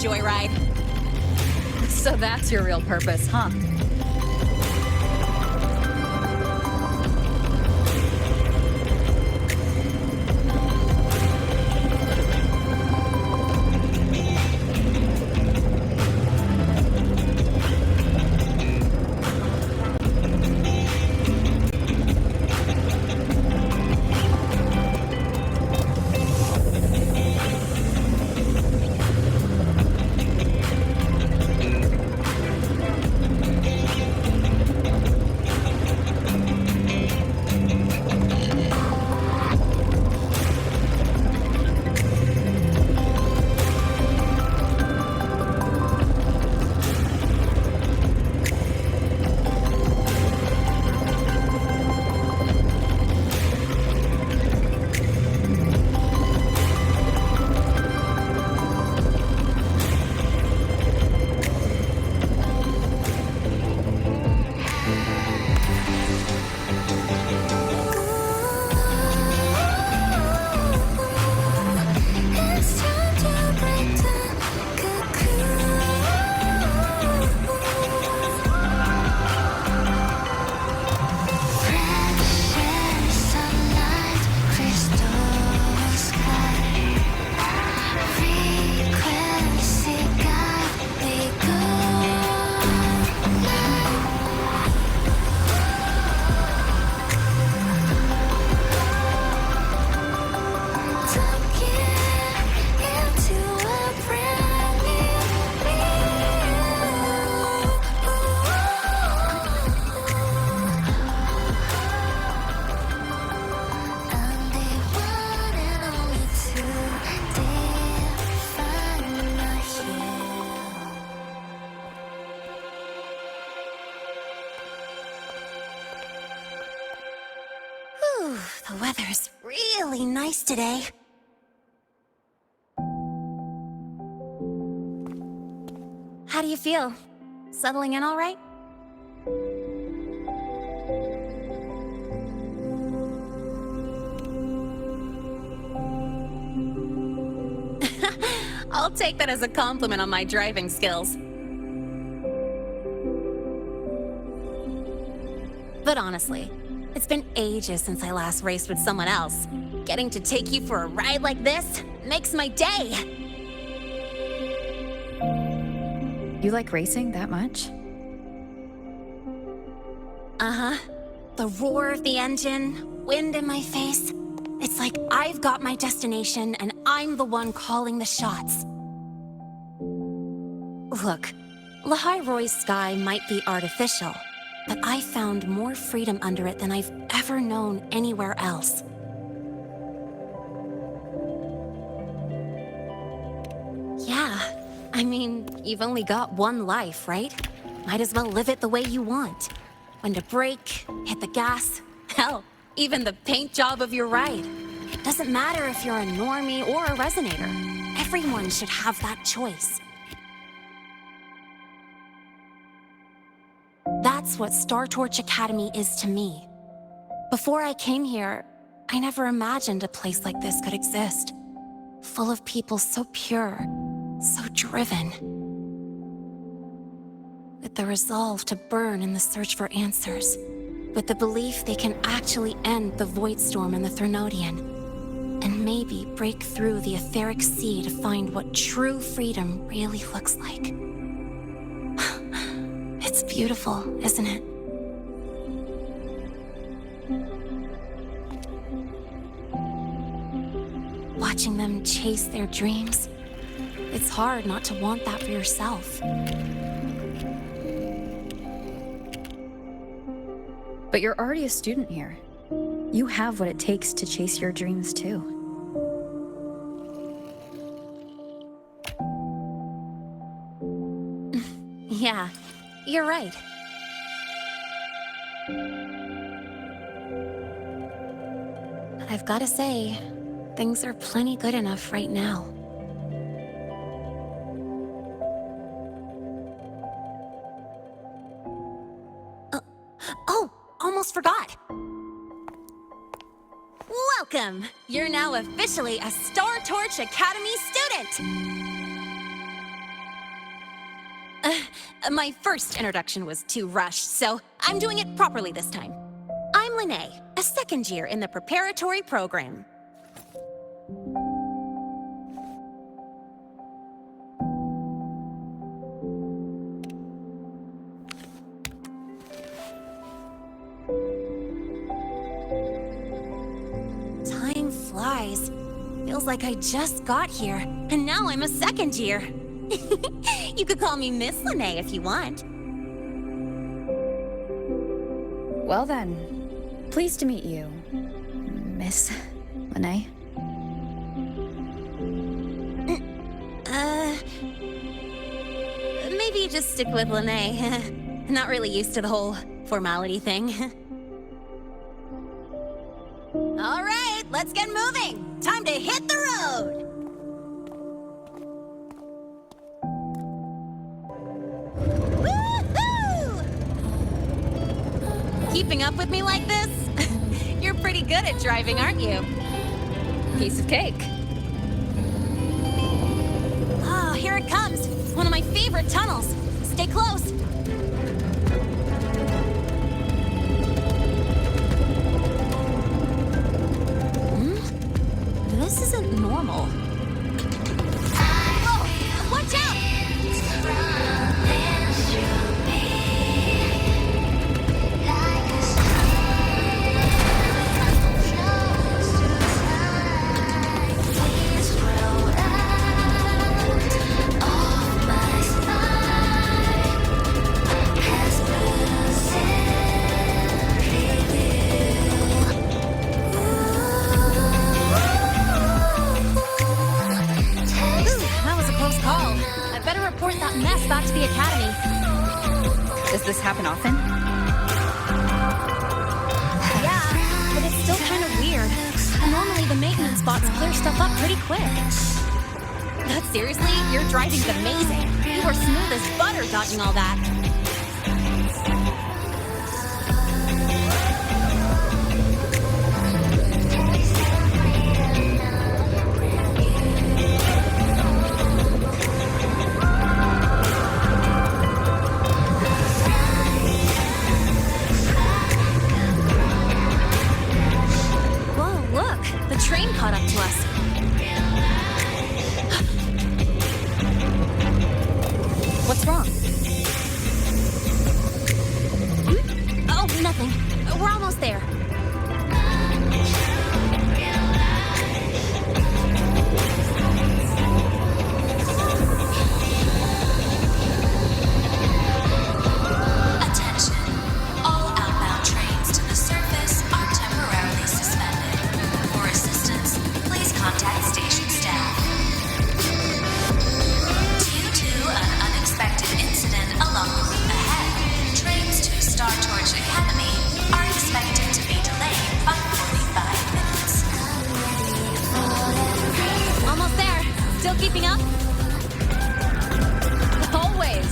joyride. So that's your real purpose, huh? The weather's really nice today. How do you feel? Settling in all right? I'll take that as a compliment on my driving skills. But honestly, it's been ages since I last raced with someone else. Getting to take you for a ride like this makes my day! You like racing that much? Uh-huh. The roar of the engine, wind in my face. It's like I've got my destination and I'm the one calling the shots. Look, Lehigh Roy's sky might be artificial, but I found more freedom under it than I've ever known anywhere else. Yeah, I mean, you've only got one life, right? Might as well live it the way you want. When to brake, hit the gas, hell, even the paint job of your ride. Doesn't matter if you're a normie or a resonator. Everyone should have that choice. That's what Star Torch Academy is to me. Before I came here, I never imagined a place like this could exist. Full of people so pure, so driven. With the resolve to burn in the search for answers. With the belief they can actually end the Void Storm and the Threnodian. And maybe break through the etheric sea to find what true freedom really looks like. It's beautiful, isn't it? Watching them chase their dreams, it's hard not to want that for yourself. But you're already a student here. You have what it takes to chase your dreams too. Yeah, you're right. But I've gotta say, things are plenty good enough right now. Oh, almost forgot. Welcome! You're now officially a Star Torch Academy student! My first introduction was too rushed, so I'm doing it properly this time. I'm Lene, a second year in the preparatory program. Time flies. Feels like I just got here, and now I'm a second year. You could call me Miss Lene if you want. Well then, pleased to meet you, Miss Lene. Maybe just stick with Lene. Not really used to the whole formality thing. All right, let's get moving. Time to hit the road. Woohoo! Keeping up with me like this? You're pretty good at driving, aren't you? Piece of cake. Oh, here it comes. One of my favorite tunnels. Stay close. This isn't normal. Whoa! Watch out! Back to the academy. Does this happen often? Yeah, but it's still kind of weird. Normally the maintenance bots clear stuff up pretty quick. But seriously, your driving's amazing. You were smooth as butter dodging all that. Train caught up to us. What's wrong? Oh, nothing. We're almost there. Keeping up? Always.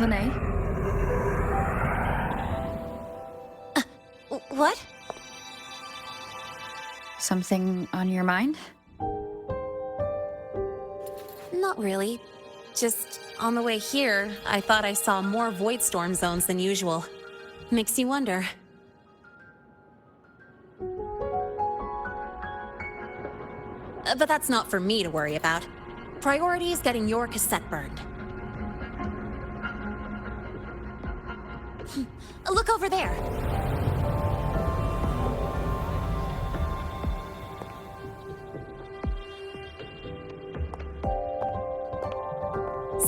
Lene? What? Something on your mind? Not really. Just on the way here, I thought I saw more void storm zones than usual. Makes you wonder. But that's not for me to worry about. Priority is getting your cassette burned. Look over there.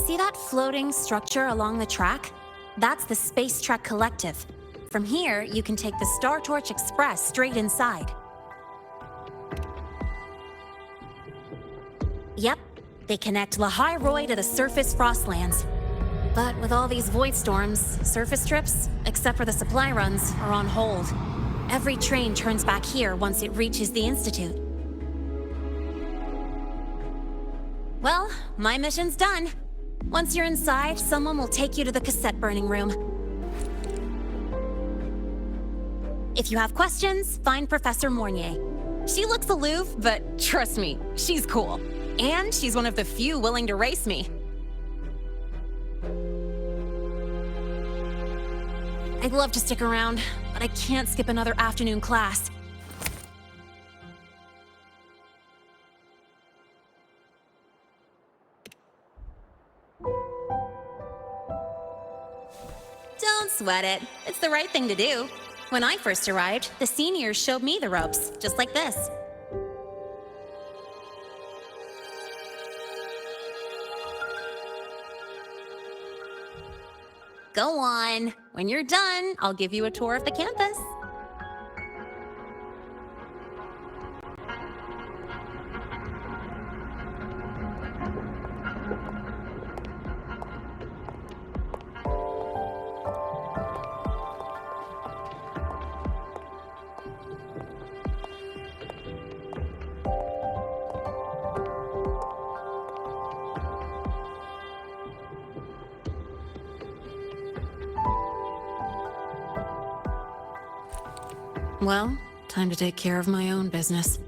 See that floating structure along the track? That's the Space Trek Collective. From here, you can take the Star Torch Express straight inside. Yep, they connect Lahai Roy to the surface Frostlands. But with all these void storms, surface trips, except for the supply runs, are on hold. Every train turns back here once it reaches the Institute. Well, my mission's done. Once you're inside, someone will take you to the cassette burning room. If you have questions, find Professor Mornier. She looks aloof, but trust me, she's cool. And she's one of the few willing to race me. I'd love to stick around, but I can't skip another afternoon class. Don't sweat it. It's the right thing to do. When I first arrived, the seniors showed me the ropes, just like this. Go on. When you're done, I'll give you a tour of the campus. Well, time to take care of my own business.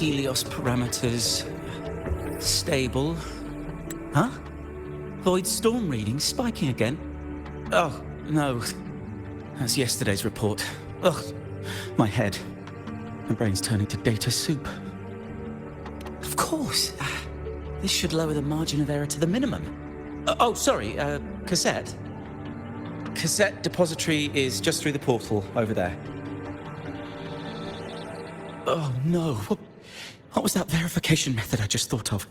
Helios parameters stable. Huh? Void storm reading spiking again? Oh, no. That's yesterday's report. Ugh, my head. My brain's turning to data soup. Of course. This should lower the margin of error to the minimum. Oh, sorry, cassette. cassette depository is just through the portal over there. Oh no, what was that verification method I just thought of?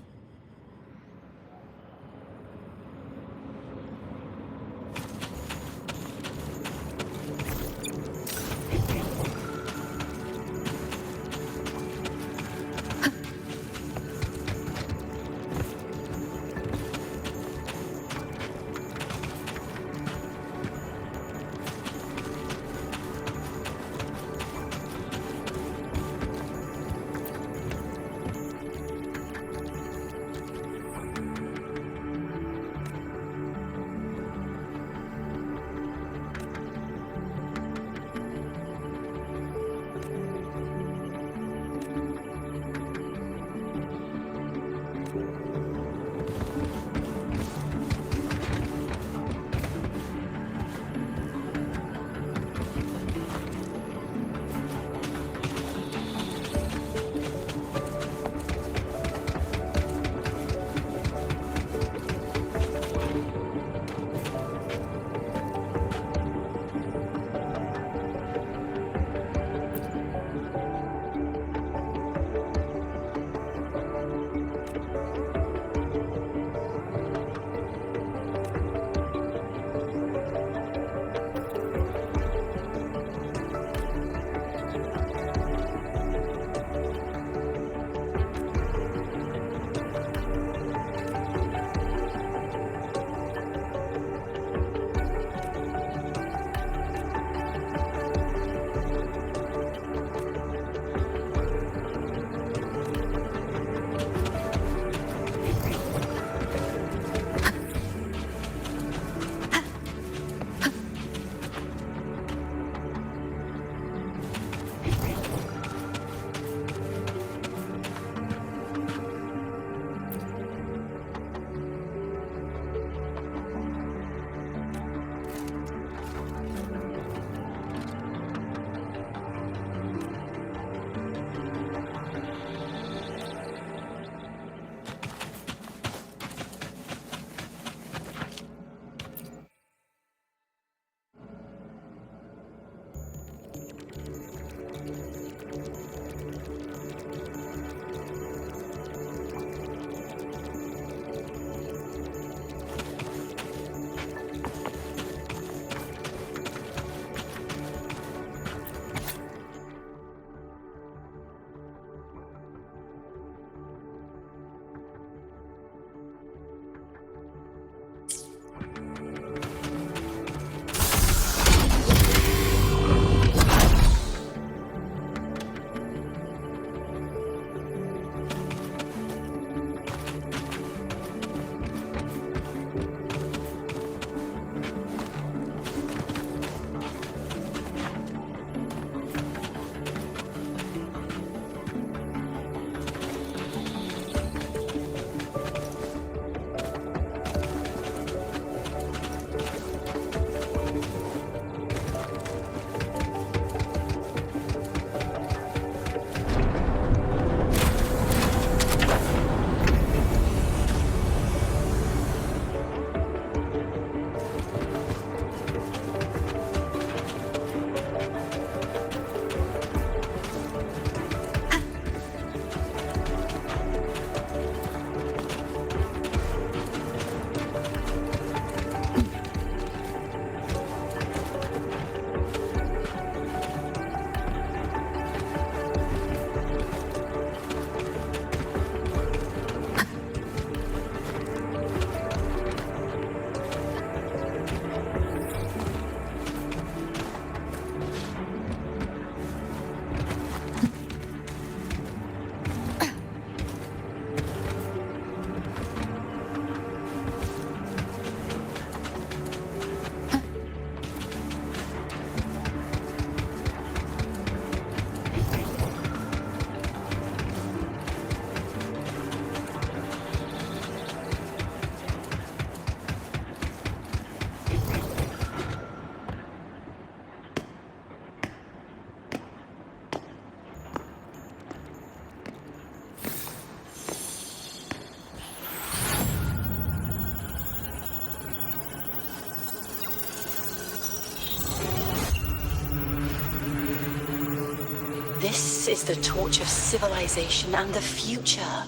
This is the torch of civilization and the future.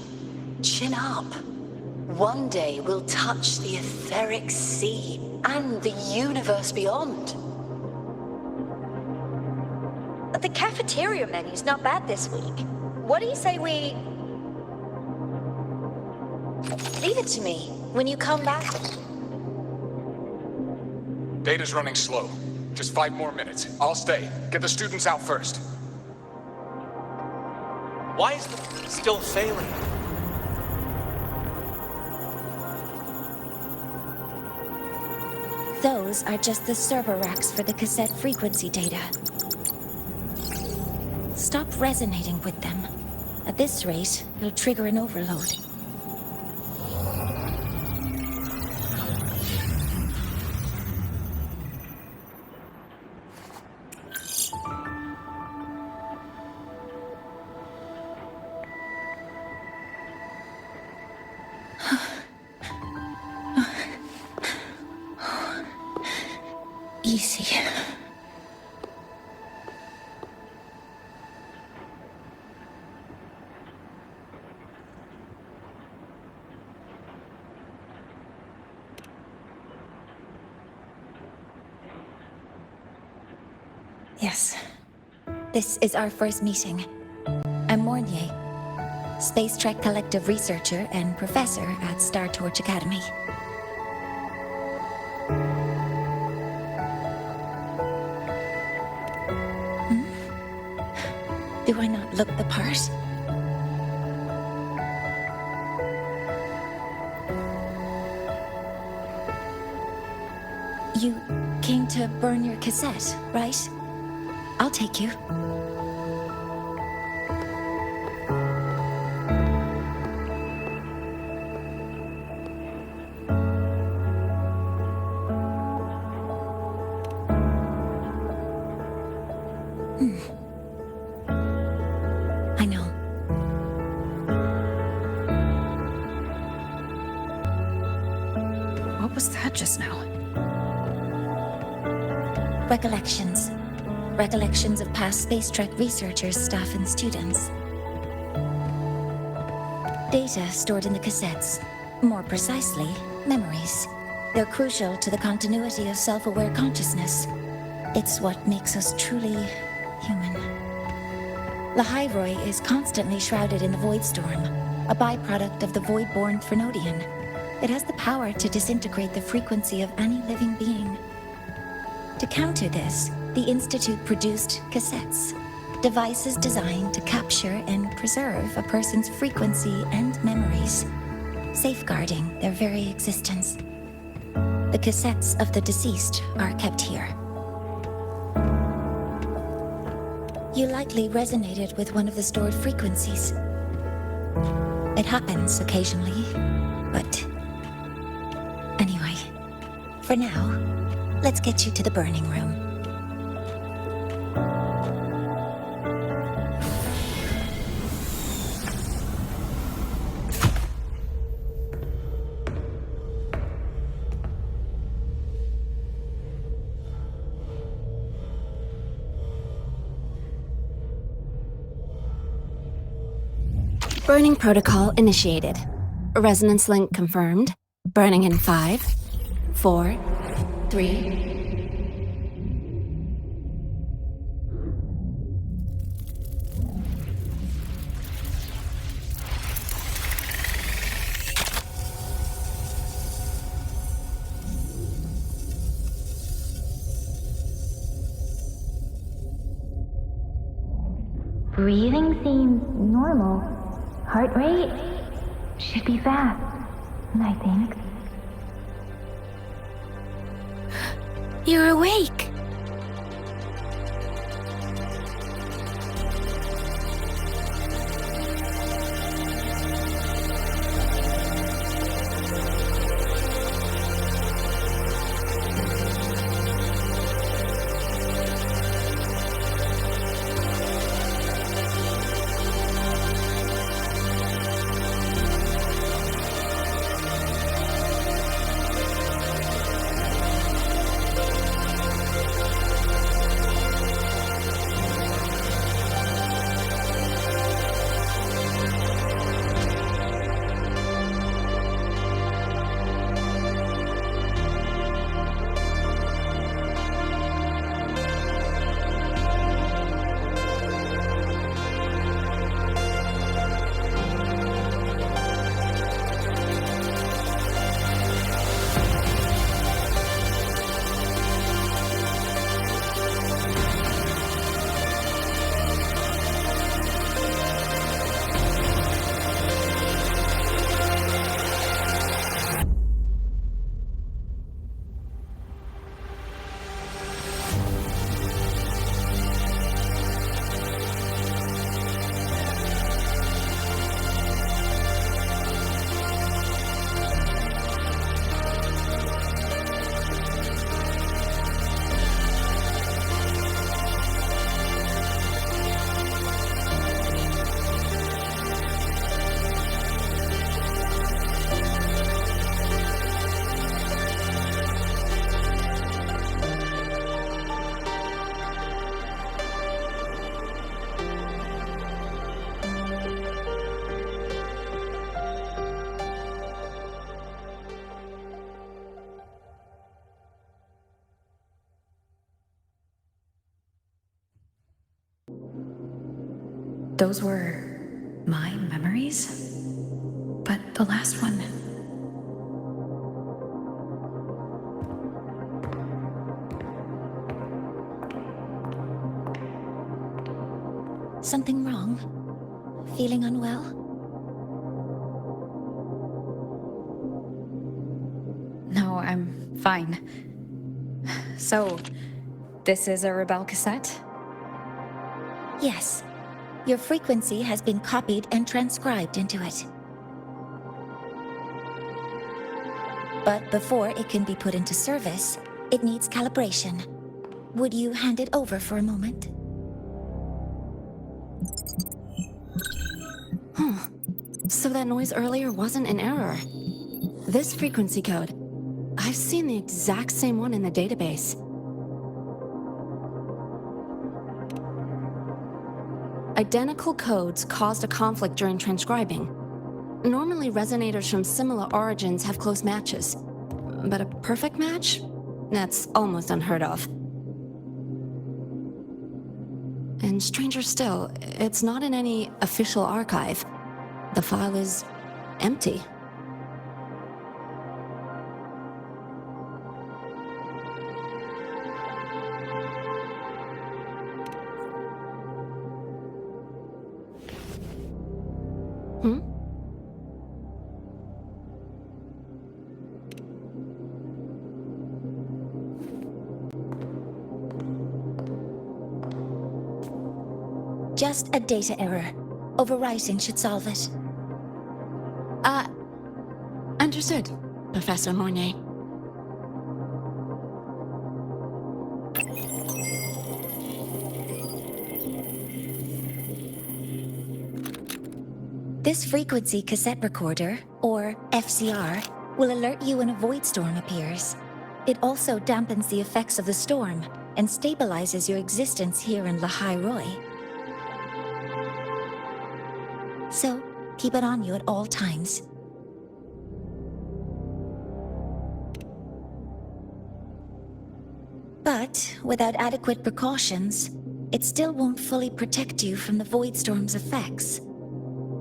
Chin up. One day we'll touch the etheric sea and the universe beyond. The cafeteria menu's not bad this week. What do you say we... Leave it to me when you come back. Data's running slow. Just 5 more minutes. I'll stay. Get the students out first. Why is the still failing? Those are just the server racks for the cassette frequency data. Stop resonating with them. At this rate, you'll trigger an overload. Easy. Yes. This is our first meeting. I'm Mornier, Space Trek Collective researcher and professor at Star Torch Academy. Do I not look the part? You came to burn your cassette, right? I'll take you. I know. What was that just now? Recollections. Recollections of past Space Trek researchers, staff, and students. Data stored in the cassettes. More precisely, memories. They're crucial to the continuity of self-aware consciousness. It's what makes us truly human. Lahairoi is constantly shrouded in the Void Storm, a byproduct of the Void-born Thrunodian. It has the power to disintegrate the frequency of any living being. To counter this, the Institute produced cassettes, devices designed to capture and preserve a person's frequency and memories, safeguarding their very existence. The cassettes of the deceased are kept here. You likely resonated with one of the stored frequencies. It happens occasionally, but... Anyway, for now, let's get you to the burning room. Burning protocol initiated. Resonance link confirmed. Burning in 5, 4, 3... Breathing seems normal. Heart rate should be fast, I think. You're awake. Those were my memories? But the last one... Something wrong? Feeling unwell? No, I'm fine. So, this is a Rebel cassette? Yes. Your frequency has been copied and transcribed into it. But before it can be put into service, it needs calibration. Would you hand it over for a moment? Huh. So that noise earlier wasn't an error. This frequency code, I've seen the exact same one in the database. Identical codes caused a conflict during transcribing. Normally, resonators from similar origins have close matches. But a perfect match? That's almost unheard of. And stranger still, it's not in any official archive. The file is empty. Hmm? Just a data error. Overwriting should solve it. Understood, Professor Mornay. This frequency cassette recorder, or FCR, will alert you when a void storm appears. It also dampens the effects of the storm and stabilizes your existence here in Lahai Roi. So, keep it on you at all times. But without adequate precautions, it still won't fully protect you from the void storm's effects.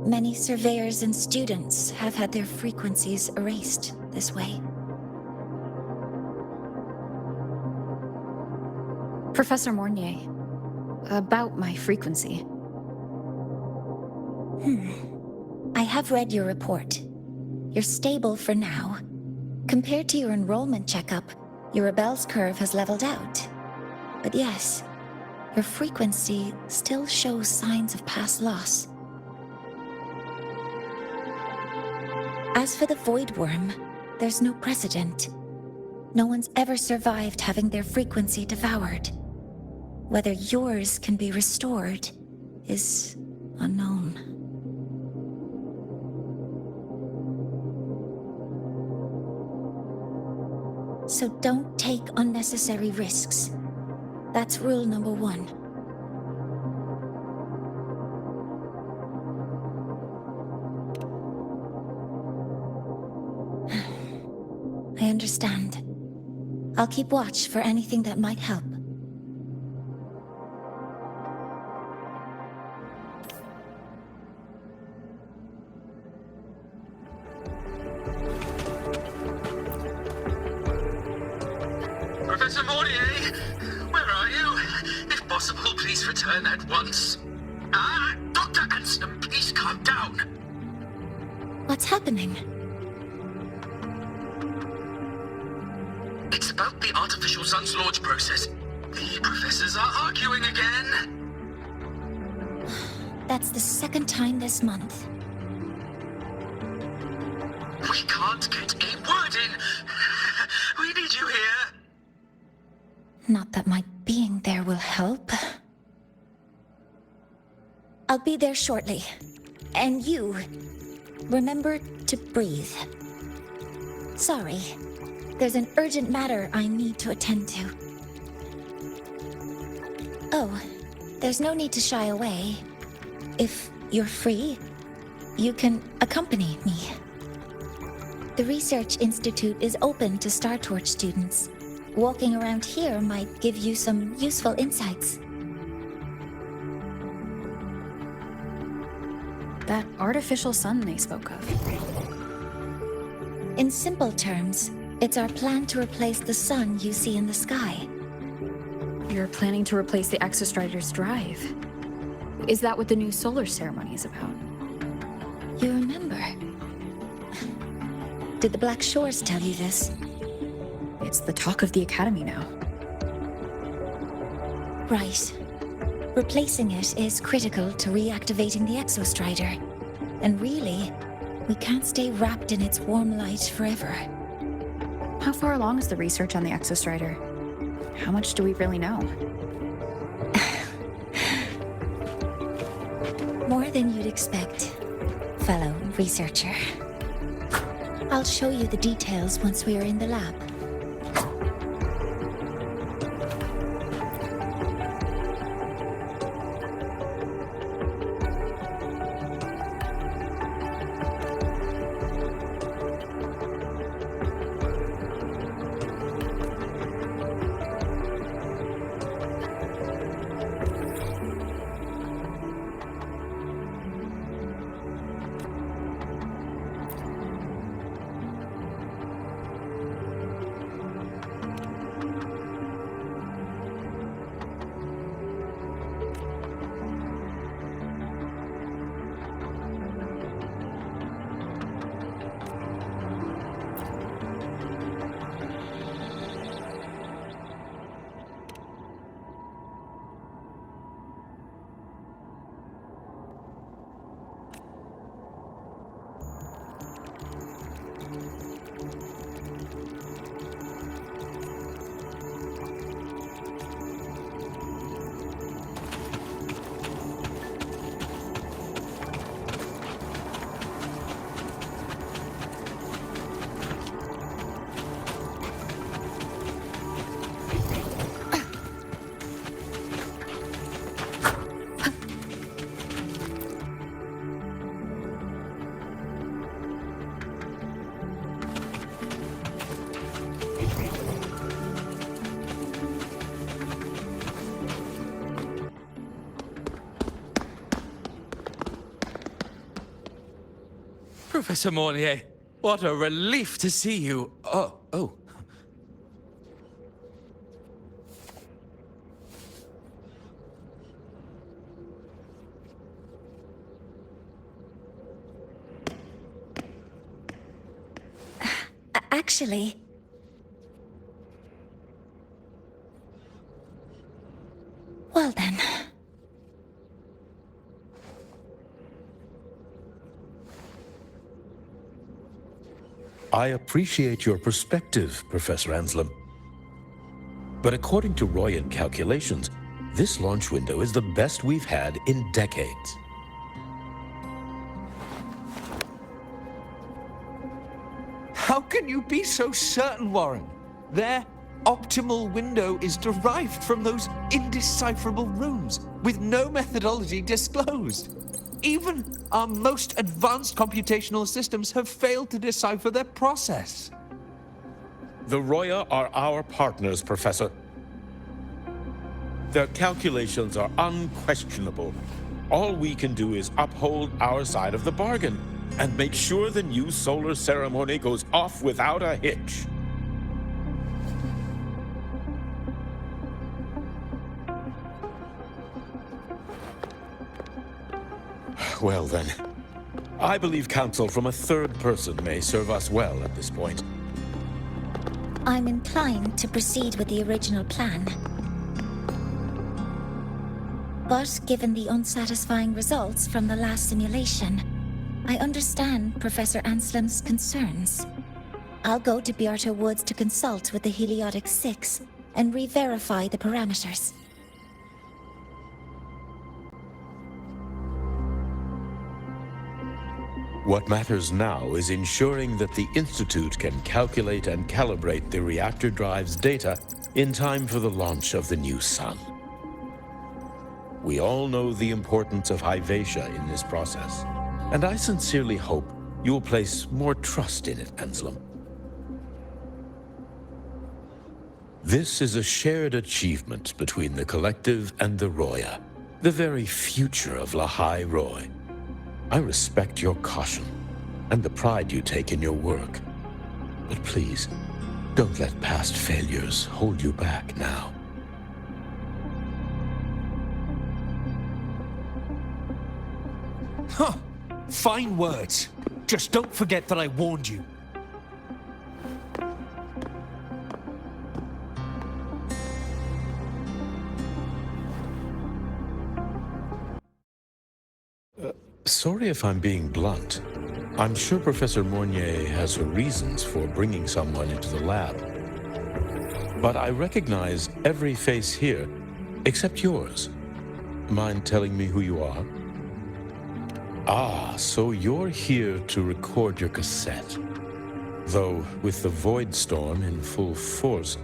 Many surveyors and students have had their frequencies erased this way. Professor Mornier, about my frequency. I have read your report. You're stable for now. Compared to your enrollment checkup, your rebel's curve has leveled out. But yes, your frequency still shows signs of past loss. As for the Void Worm, there's no precedent. No one's ever survived having their frequency devoured. Whether yours can be restored is unknown. So don't take unnecessary risks. That's rule number 1. I understand. I'll keep watch for anything that might help. Professor Mornier, where are you? If possible, please return at once. Dr. Ansem, please calm down. What's happening? It's about the artificial sun's launch process. The professors are arguing again. That's the second time this month. We can't get a word in. We need you here. Not that my being there will help. I'll be there shortly. And you, remember to breathe. Sorry, there's an urgent matter I need to attend to. Oh, there's no need to shy away. If you're free, you can accompany me. The Research Institute is open to Star Torch students. Walking around here might give you some useful insights. That artificial sun they spoke of. In simple terms, it's our plan to replace the sun you see in the sky. You're planning to replace the Exostrider's drive. Is that what the new solar ceremony is about? You remember? Did the Black Shores tell you this? It's the talk of the Academy now. Right. Replacing it is critical to reactivating the Exostrider. And really, we can't stay wrapped in its warm light forever. How far along is the research on the Exostrider? How much do we really know? More than you'd expect, fellow researcher. I'll show you the details once we are in the lab. Professor Mornier, what a relief to see you. Oh. Actually... Well then... I appreciate your perspective, Professor Anselm. But according to Royan calculations, this launch window is the best we've had in decades. How can you be so certain, Warren? Their optimal window is derived from those indecipherable runes, with no methodology disclosed. Even our most advanced computational systems have failed to decipher their process. The Roya are our partners, Professor. Their calculations are unquestionable. All we can do is uphold our side of the bargain and make sure the new solar ceremony goes off without a hitch. Well then, I believe counsel from a third person may serve us well at this point. I'm inclined to proceed with the original plan. But given the unsatisfying results from the last simulation, I understand Professor Anselm's concerns. I'll go to Beata Woods to consult with the Heliotic 6 and re-verify the parameters. What matters now is ensuring that the Institute can calculate and calibrate the reactor drive's data in time for the launch of the new sun. We all know the importance of Hyvatia in this process, and I sincerely hope you will place more trust in it, Anselm. This is a shared achievement between the Collective and the Roya, the very future of Lahai Roy. I respect your caution and the pride you take in your work. But please, don't let past failures hold you back now. Huh. Fine words. Just don't forget that I warned you. Sorry if I'm being blunt. I'm sure Professor Mornier has her reasons for bringing someone into the lab. But I recognize every face here, except yours. Mind telling me who you are? Ah, so you're here to record your cassette. Though, with the Void Storm in full force...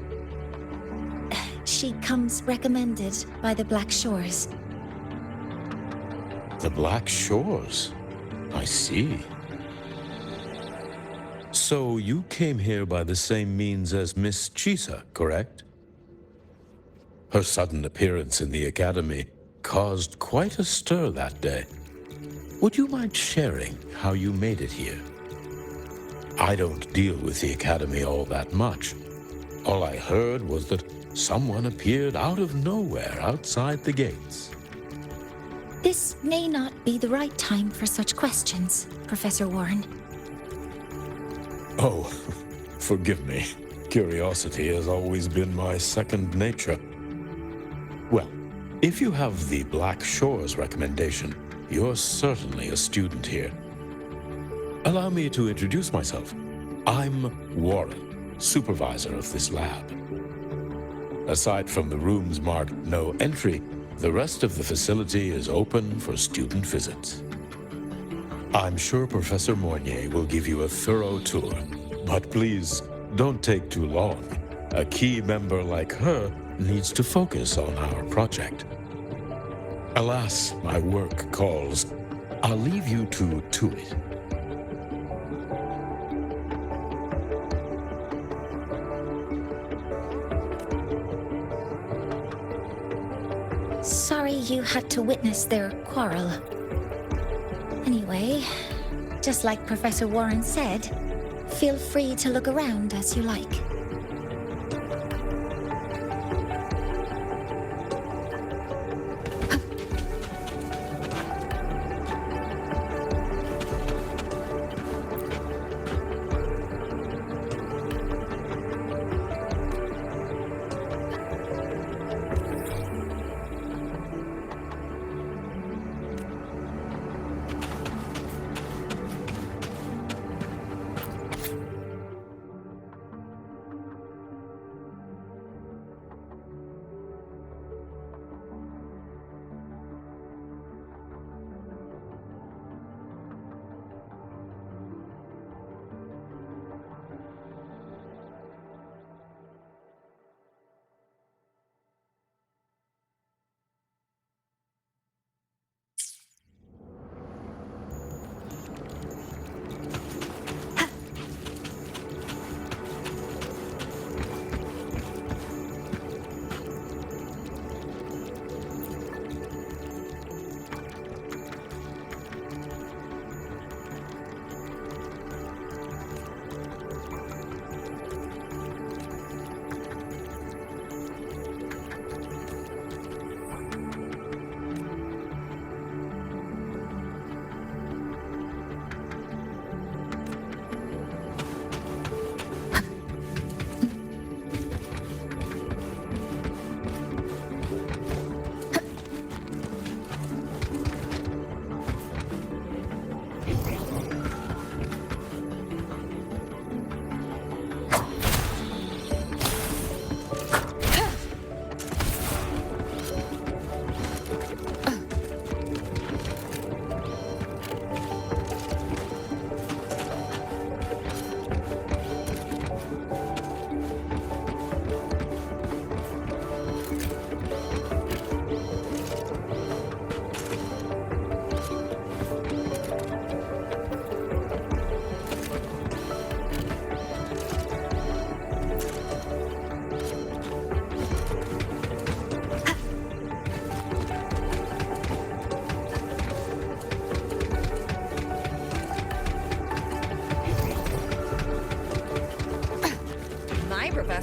She comes recommended by the Black Shores. The Black Shores? I see. So you came here by the same means as Miss Chisa, correct? Her sudden appearance in the Academy caused quite a stir that day. Would you mind sharing how you made it here? I don't deal with the Academy all that much. All I heard was that someone appeared out of nowhere outside the gates. This may not be the right time for such questions, Professor Warren. Oh, forgive me. Curiosity has always been my second nature. Well, if you have the Black Shores recommendation, you're certainly a student here. Allow me to introduce myself. I'm Warren, supervisor of this lab. Aside from the rooms marked no entry, the rest of the facility is open for student visits. I'm sure Professor Mornier will give you a thorough tour, but please, don't take too long. A key member like her needs to focus on our project. Alas, my work calls. I'll leave you to it. Sorry you had to witness their quarrel. Anyway, just like Professor Warren said, feel free to look around as you like.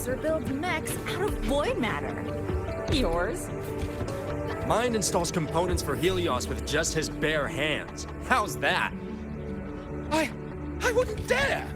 professor builds mechs out of void matter. Yours? Mine installs components for Helios with just his bare hands. How's that? I wouldn't dare!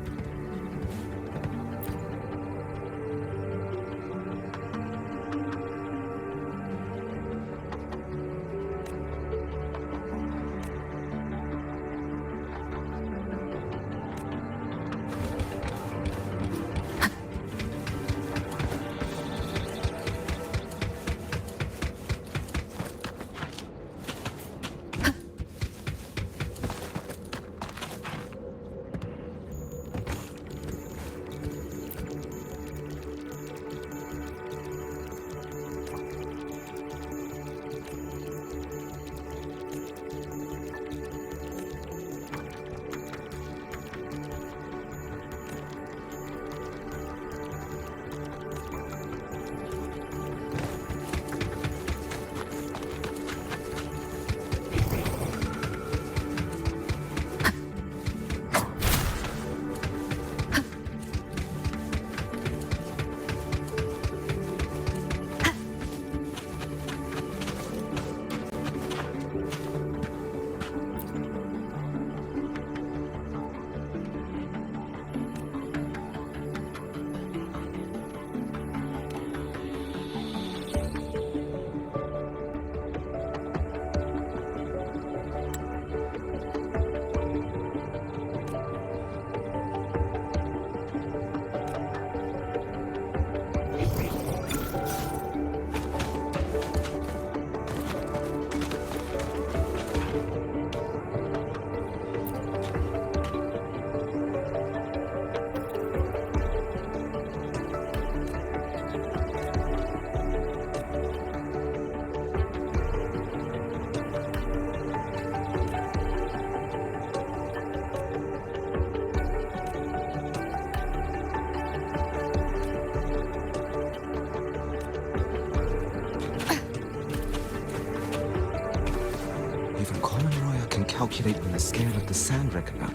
Calculate on the scale of the sand reckoner.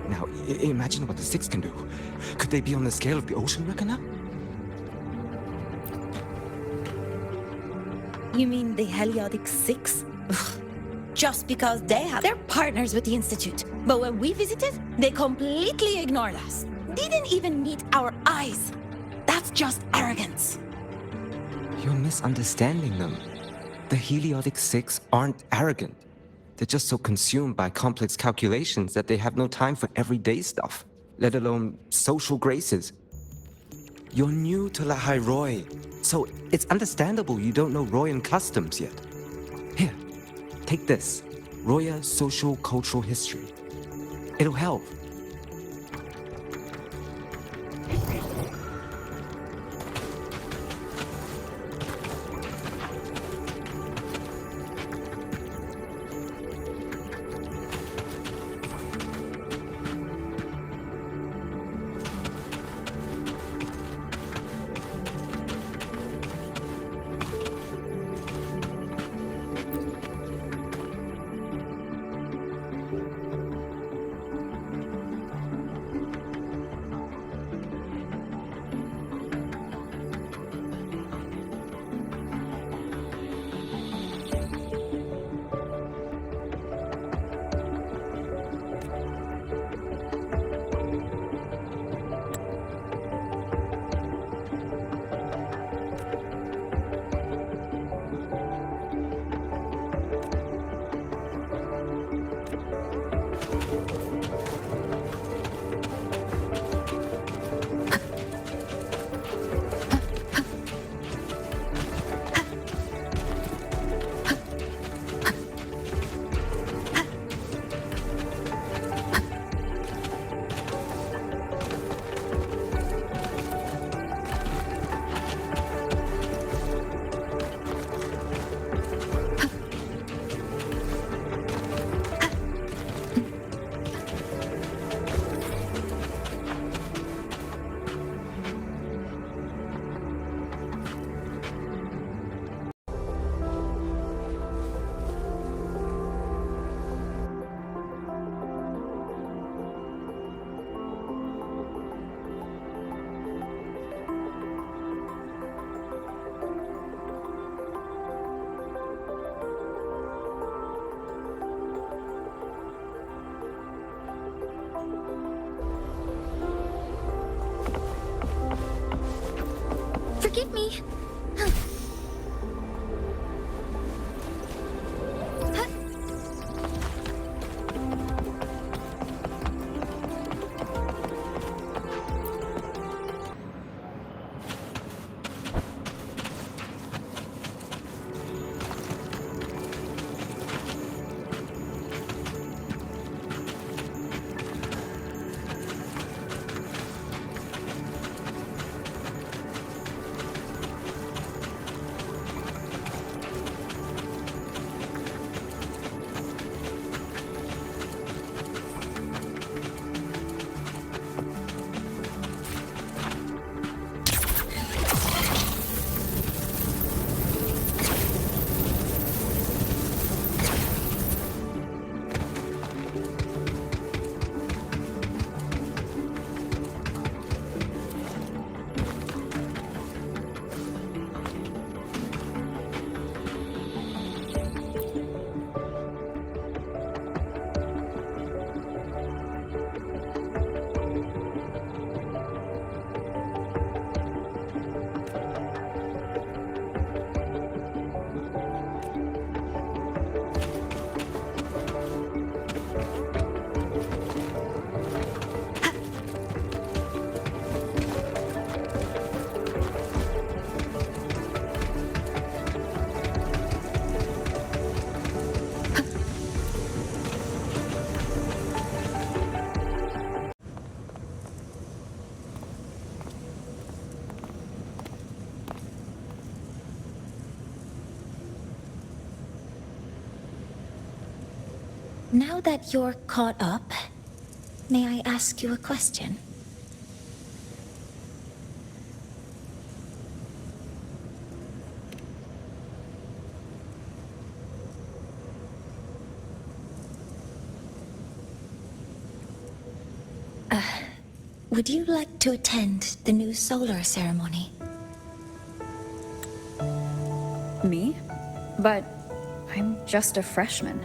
Now, imagine what the six can do. Could they be on the scale of the ocean reckoner? You mean the Heliotic Six? Just because they have their partners with the Institute. But when we visited, they completely ignored us. Didn't even meet our eyes. That's just arrogance. You're misunderstanding them. The Heliotic Six aren't arrogant. They're just so consumed by complex calculations that they have no time for everyday stuff, let alone social graces. You're new to Lahai Roy, so it's understandable you don't know Royan customs yet. Here, take this, Roya Social Cultural History. It'll help. Now that you're caught up, may I ask you a question? Would you like to attend the new solar ceremony? Me? But I'm just a freshman.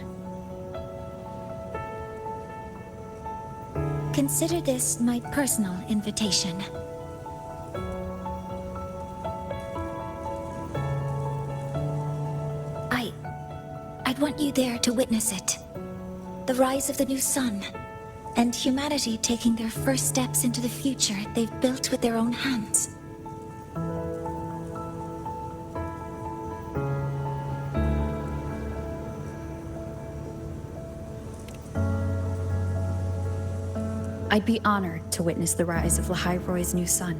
Consider this my personal invitation. I'd want you there to witness it. The rise of the new sun, and humanity taking their first steps into the future they've built with their own hands. I'd be honored to witness the rise of Lahai-Roy's new sun.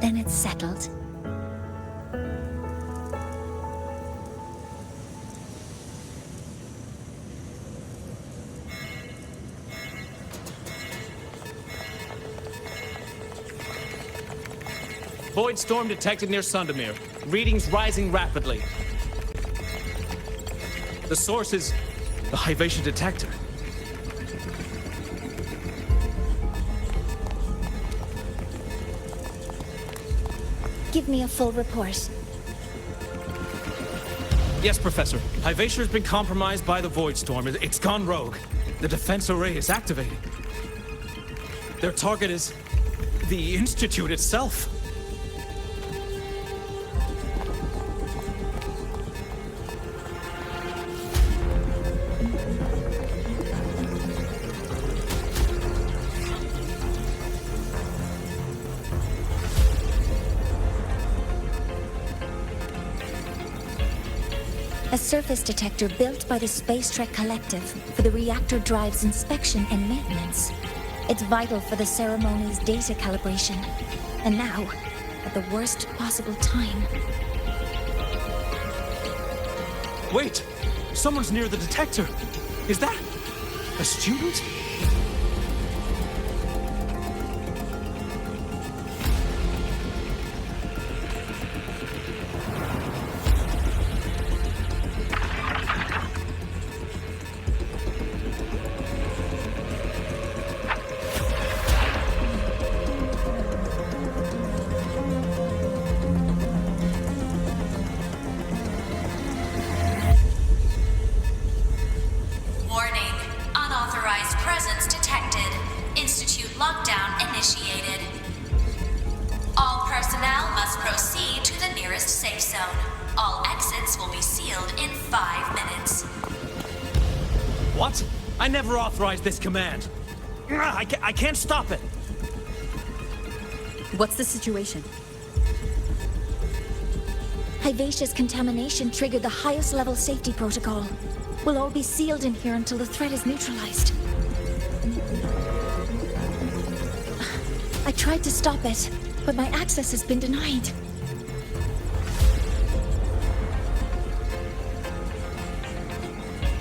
Then it's settled. Void storm detected near Sundamir. Readings rising rapidly. The source is the Hivation detector. Give me a full report. Yes, Professor. Hivation has been compromised by the Void Storm. It's gone rogue. The defense array is activating. Their target is the Institute itself. A surface detector built by the Space Trek Collective for the reactor drive's inspection and maintenance. It's vital for the ceremony's data calibration. And now, at the worst possible time. Wait! Someone's near the detector! Is that a student? What? I never authorized this command. I can't stop it. What's the situation? Hivatia's contamination triggered the highest level safety protocol. We'll all be sealed in here until the threat is neutralized. I tried to stop it, but my access has been denied.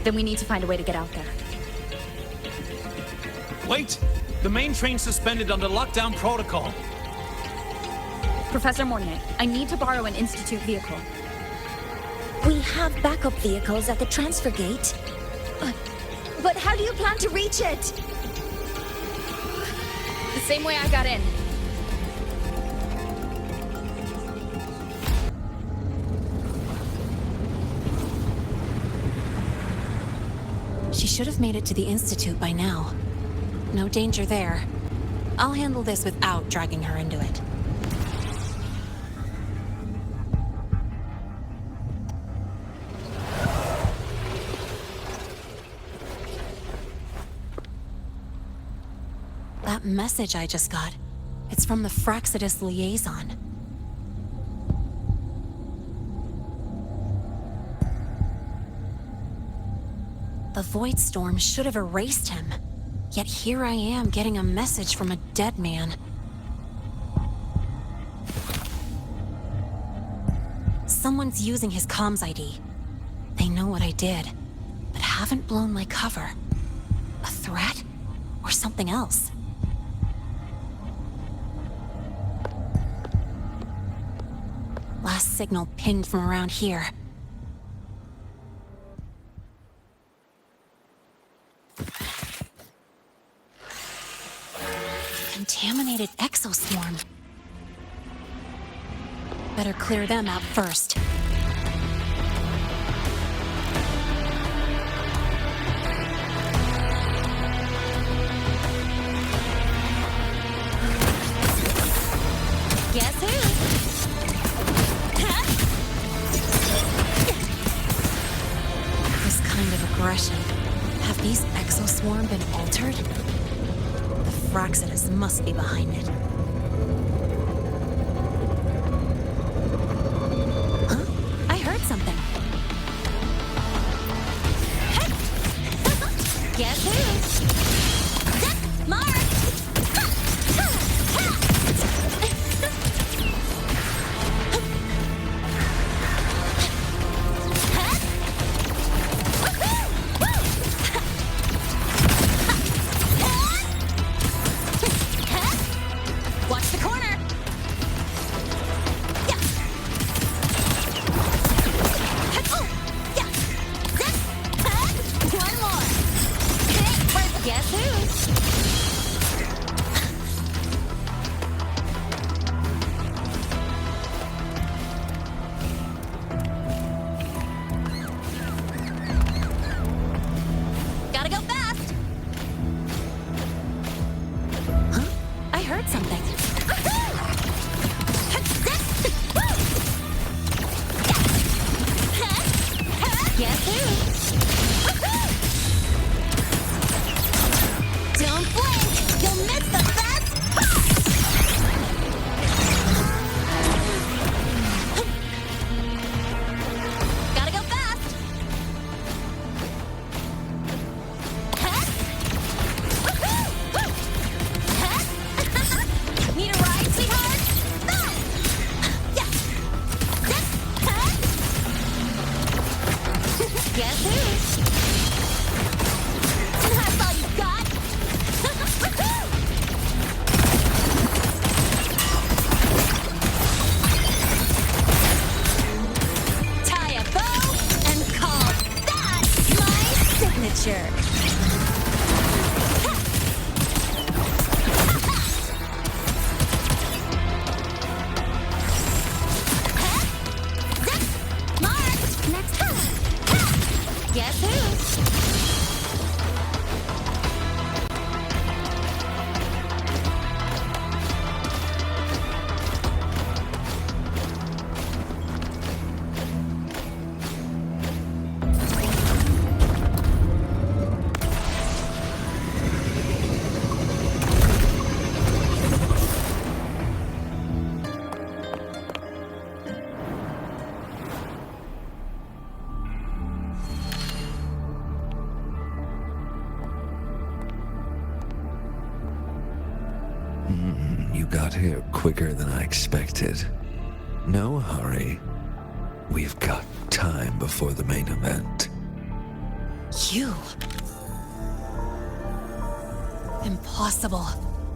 Then we need to find a way to get out there. Wait! The main train's suspended under lockdown protocol. Professor Mornier, I need to borrow an Institute vehicle. We have backup vehicles at the transfer gate. But how do you plan to reach it? The same way I got in. She should have made it to the Institute by now. No danger there. I'll handle this without dragging her into it. That message I just got, it's from the Fraxidus liaison. The Void Storm should have erased him. Yet here I am getting a message from a dead man. Someone's using his comms ID. know what I did, but haven't blown my cover. A threat? Or something else? Last signal pinged from around here. Contaminated exoswarm. Better clear them out first. Guess who? Huh? This kind of aggression. Have these exoswarm been altered? The Fraxidus must be behind it. Huh? I heard something. Guess who? Mark! Watch the corner! Yeah. Oh, yeah. One more! Guess who? Gotta go fast! Huh? I heard something. Guess who? Don't blink! You'll miss the best! Gotta go fast! Need a ride, sweetheart? Yeah. Guess who? That's all you got? Tie a bow and call that my signature. Marked! Next time! Guess who? You got here quicker than I expected. No hurry. We've got time before the main event. You? Impossible.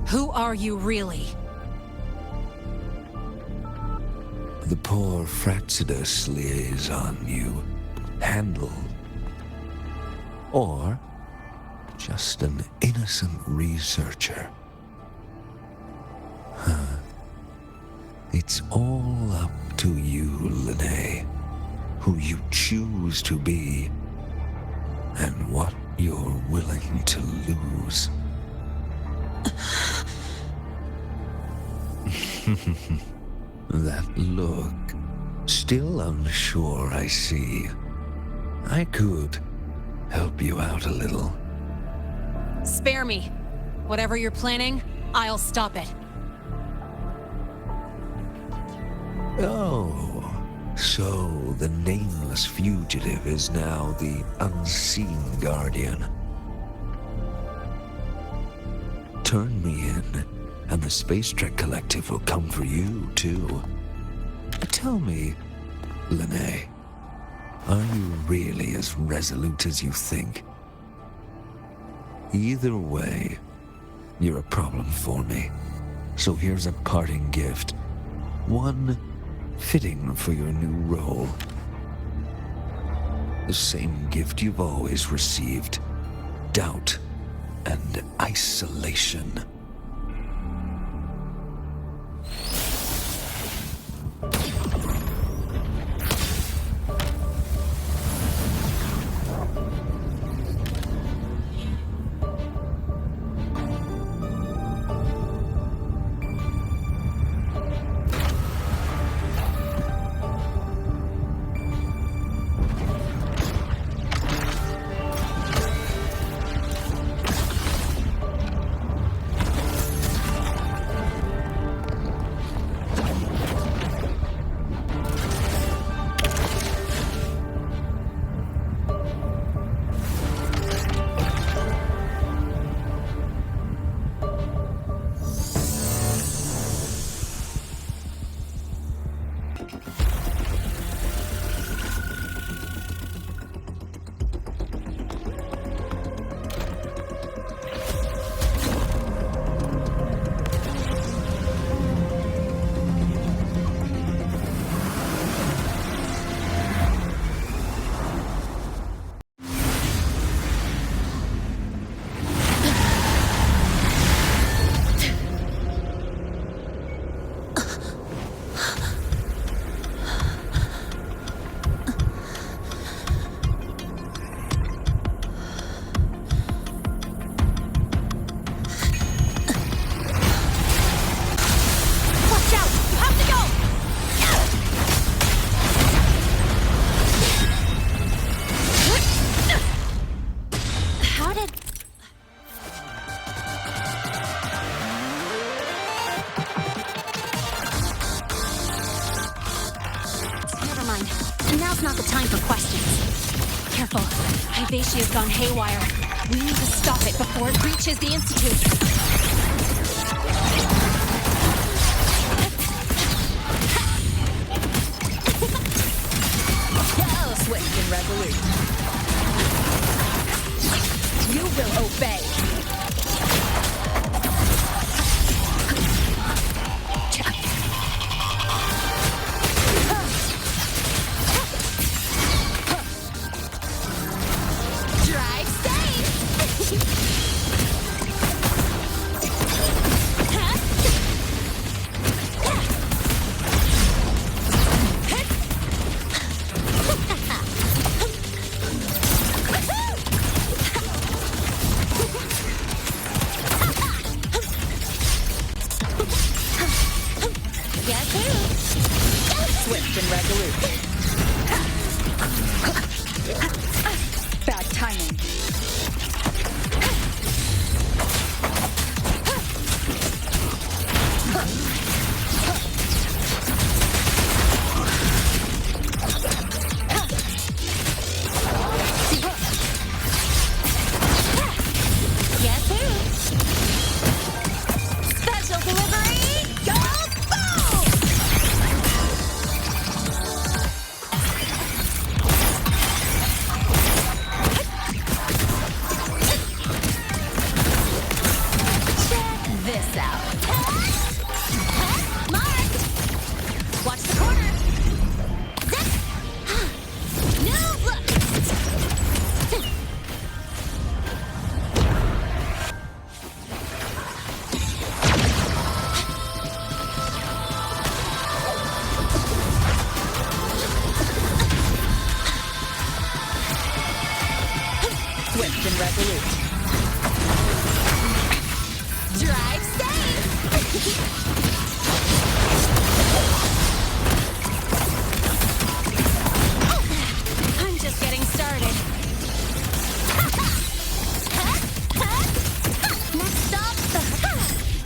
Who are you really? The poor Fraxidus liaison you handled. Or just an innocent researcher. It's all up to you, Lene, who you choose to be, and what you're willing to lose. That look, still unsure, I see. I could help you out a little. Spare me. Whatever you're planning, I'll stop it. Oh, so the nameless fugitive is now the unseen guardian. Turn me in, and the Space Trek Collective will come for you, too. Tell me, Lene, Are you really as resolute as you think? Either way, you're a problem for me. So here's a parting gift. One fitting for your new role. The same gift you've always received. Doubt and isolation. Now's not the time for questions. Careful. Hyvatia's gone haywire. We need to stop it before it reaches the Institute. Go, swift and resolute. You will obey. Swift and resolute. Bad timing. Guess who? Special delivery! Go boom! Check this out. Marked! Watch the corner. Zip! New look! Swift and resolute. Drive safe! I'm just getting started. Next stop.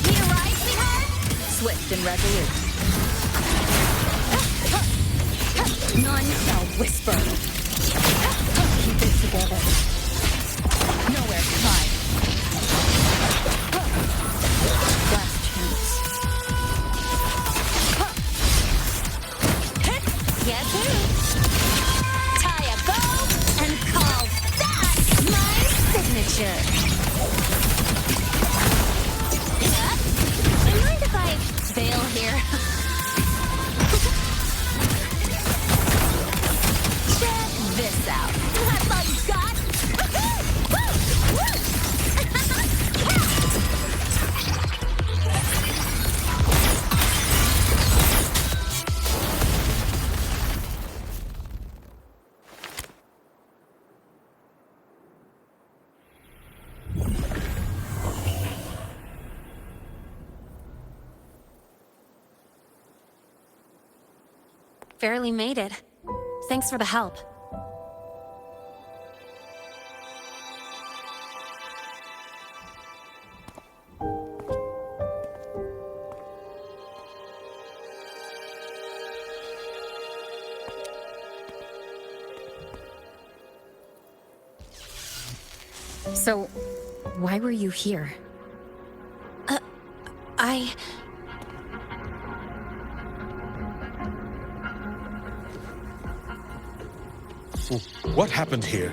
Need a ride, sweetheart? Swift and resolute. None shall whisper. Keep it together. Nowhere to hide. Last chance. Guess who? Tie up jerk. Mind if I bail here? Check this out. That's all you got? Barely made it. Thanks for the help. So, why were you here? What happened here?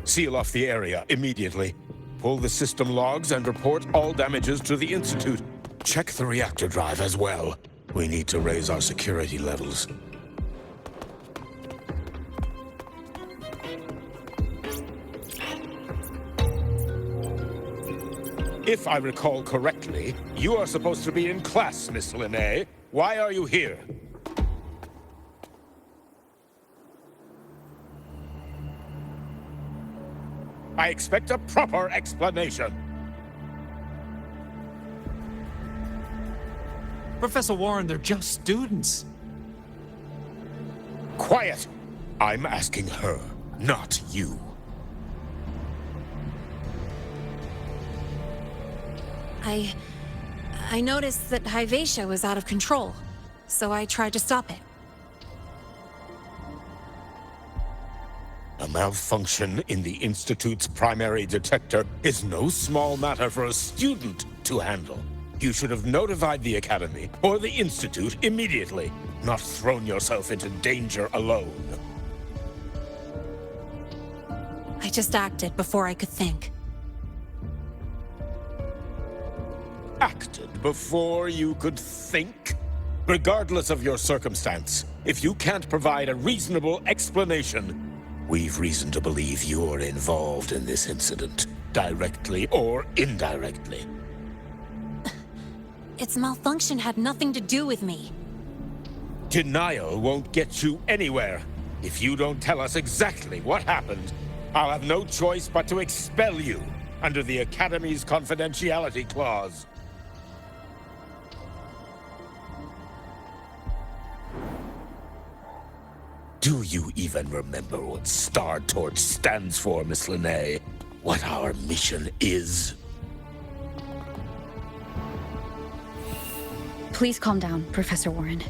Seal off the area immediately. Pull the system logs and report all damages to the Institute. Check the reactor drive as well. We need to raise our security levels. If I recall correctly, you are supposed to be in class, Miss Linnae. Why are you here? I expect a proper explanation. Professor Warren, they're just students. Quiet! I'm asking her, not you. I noticed that Hyvatia was out of control, so I tried to stop it. A malfunction in the Institute's primary detector is no small matter for a student to handle. You should have notified the Academy or the Institute immediately, not thrown yourself into danger alone. I just acted before I could think. Acted before you could think? Regardless of your circumstance, if you can't provide a reasonable explanation, we've reason to believe you're involved in this incident, directly or indirectly. Its malfunction had nothing to do with me. Denial won't get you anywhere. If you don't tell us exactly what happened, I'll have no choice but to expel you under the Academy's confidentiality clause. Do you even remember what Star Torch stands for, Miss Linnae? What our mission is? Please calm down, Professor Warren.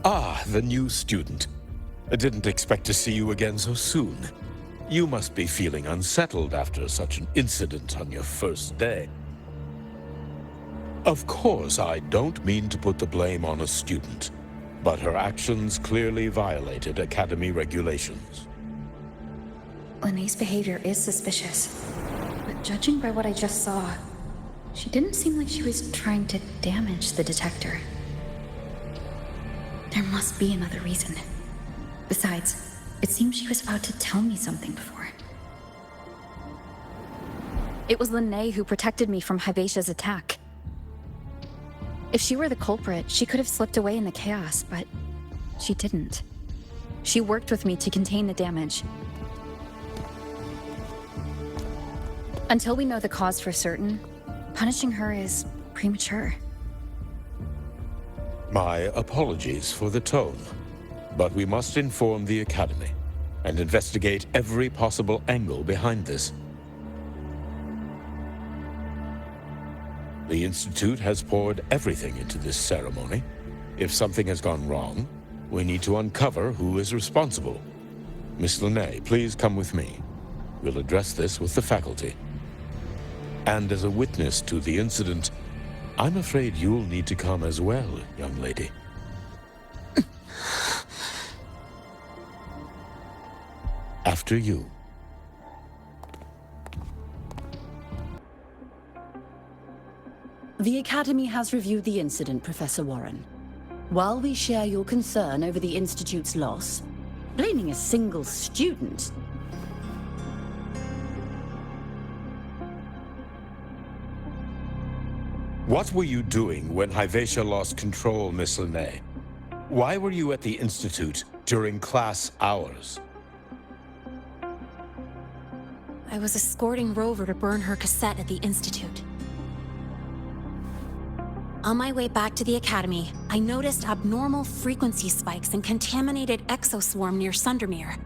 Ah, the new student. I didn't expect to see you again so soon. You must be feeling unsettled after such an incident on your first day. Of course, I don't mean to put the blame on a student, but her actions clearly violated Academy regulations. Linnae's behavior is suspicious, but judging by what I just saw, she didn't seem like she was trying to damage the detector. There must be another reason. Besides, it seems she was about to tell me something before. It was Linnae who protected me from Hyvatia's attack. If she were the culprit, she could have slipped away in the chaos, but she didn't. She worked with me to contain the damage. Until we know the cause for certain, punishing her is premature. My apologies for the tone, but we must inform the Academy and investigate every possible angle behind this. The Institute has poured everything into this ceremony. If something has gone wrong, we need to uncover who is responsible. Miss Linnae, please come with me. We'll address this with the faculty. And as a witness to the incident, I'm afraid you'll need to come as well, young lady. After you. The Academy has reviewed the incident, Professor Warren. While we share your concern over the Institute's loss, blaming a single student... What were you doing when Hyvatia lost control, Miss Linnae? Why were you at the Institute during class hours? I was escorting Rover to burn her cassette at the Institute. On my way back to the Academy, I noticed abnormal frequency spikes and contaminated exoswarm near Sundermere.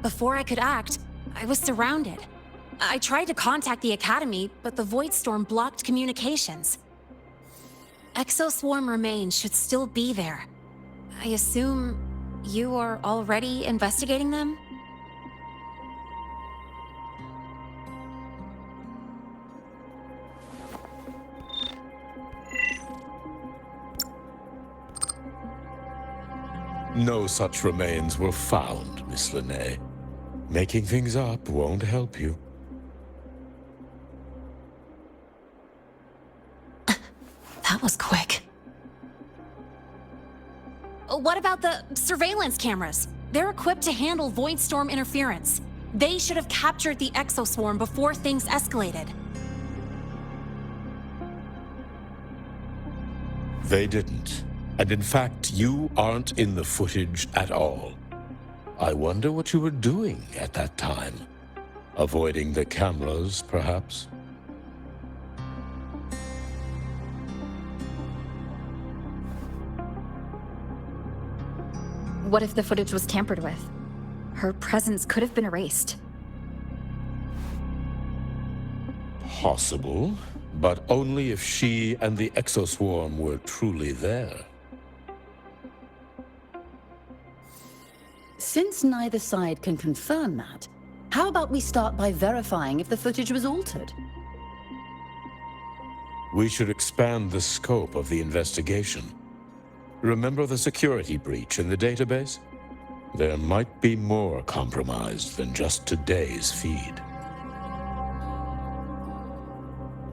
Before I could act, I was surrounded. I tried to contact the Academy, but the Void Storm blocked communications. Exoswarm remains should still be there. I assume you are already investigating them? No such remains were found, Miss Linnae. Making things up won't help you. That was quick. What about the surveillance cameras? They're equipped to handle Void Storm interference. They should have captured the exoswarm before things escalated. They didn't. And in fact, you aren't in the footage at all. I wonder what you were doing at that time. Avoiding the cameras, perhaps? What if the footage was tampered with? Her presence could have been erased. Possible, but only if she and the exoswarm were truly there. Since neither side can confirm that, how about we start by verifying if the footage was altered? We should expand the scope of the investigation. Remember the security breach in the database? There might be more compromised than just today's feed.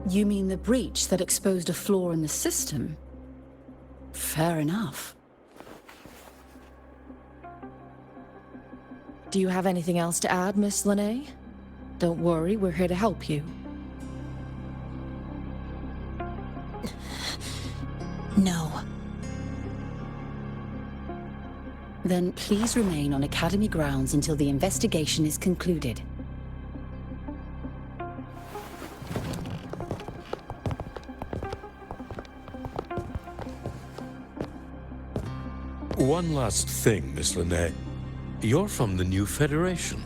You mean the breach that exposed a flaw in the system? Fair enough. Do you have anything else to add, Miss Linnae? Don't worry, we're here to help you. No. Then please remain on Academy grounds until the investigation is concluded. One last thing, Miss Linnae. You're from the new Federation,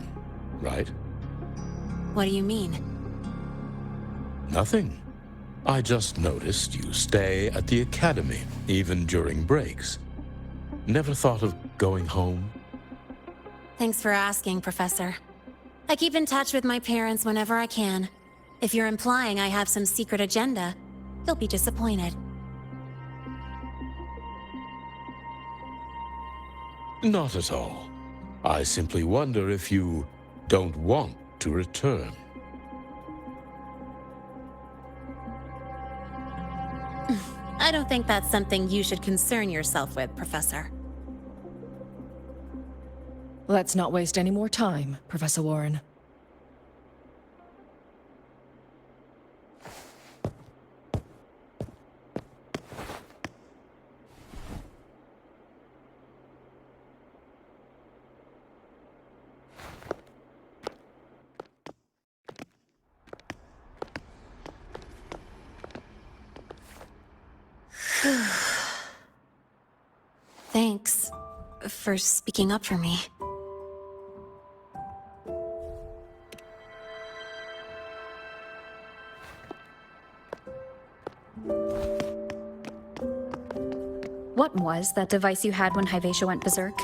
right? What do you mean? Nothing. I just noticed you stay at the Academy, even during breaks. Never thought of going home? Thanks for asking, Professor. I keep in touch with my parents whenever I can. If you're implying I have some secret agenda, they'll be disappointed. Not at all. I simply wonder if you don't want to return. I don't think that's something you should concern yourself with, Professor. Let's not waste any more time, Professor Warren. Thanks for speaking up for me. What was that device you had when Hyvatia went berserk?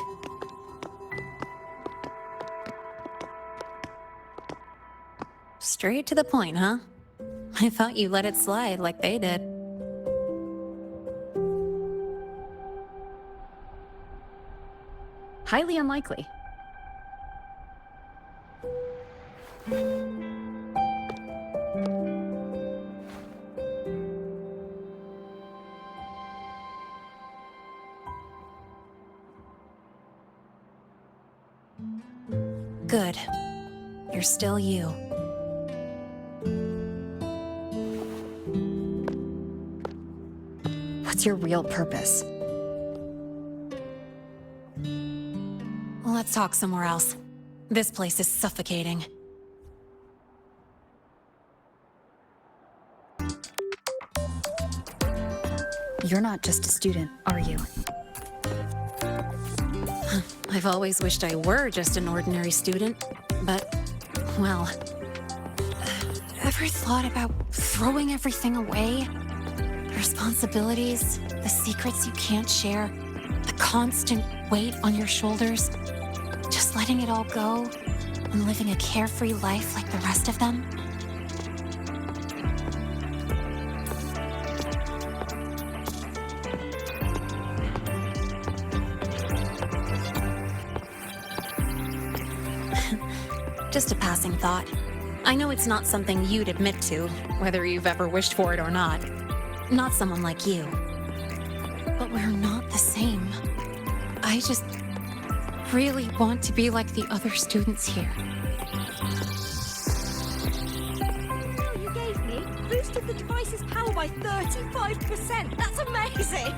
Straight to the point, huh? I thought you let it slide like they did. Highly unlikely. Good. You're still you. What's your real purpose? Let's talk somewhere else. This place is suffocating. You're not just a student, are you? I've always wished I were just an ordinary student, but, well... Ever thought about throwing everything away? The responsibilities, the secrets you can't share, the constant weight on your shoulders? Just letting it all go and living a carefree life like the rest of them? Just a passing thought. I know it's not something you'd admit to, whether you've ever wished for it or not. Not someone like you. But we're not the same. I just really want to be like the other students here. You gave me boosted the device's power by 35%. That's amazing.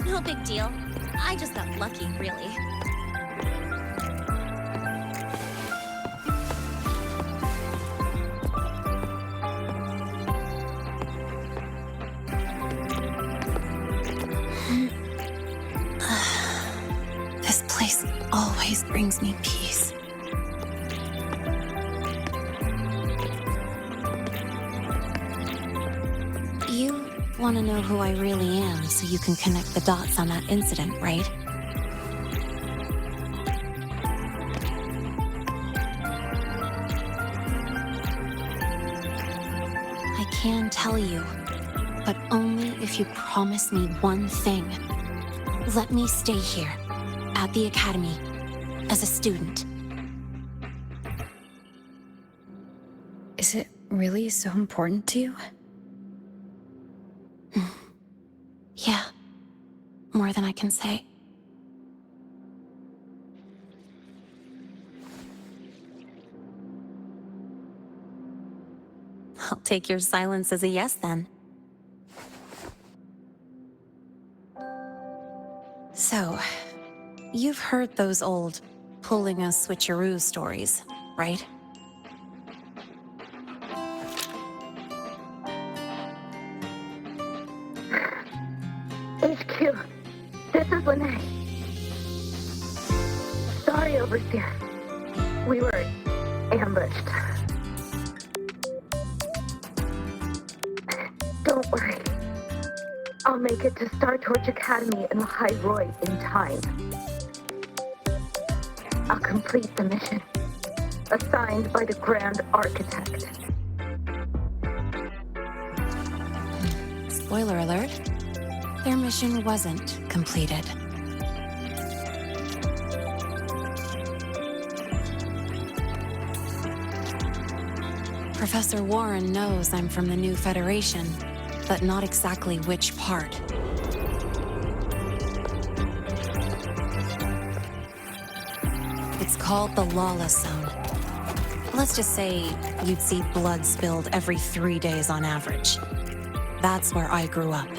No big deal. I just got lucky, really. This place always brings me peace. You want to know who I really am so you can connect the dots on that incident, right? I can tell you, but only if you promise me one thing. Let me stay here, at the Academy, as a student. Is it really so important to you? Yeah, more than I can say. I'll take your silence as a yes, then. So, you've heard those old pulling a switcheroo stories, right? HQ, this is Lene. Sorry, Overseer. We were ambushed. Don't worry. I'll make it to Star Torch Academy in the High Roy in time. I'll complete the mission, assigned by the Grand Architect. Spoiler alert, their mission wasn't completed. Professor Warren knows I'm from the new Federation, but not exactly which part. It's called the Lawless Zone. Let's just say you'd see blood spilled every 3 days on average. That's where I grew up.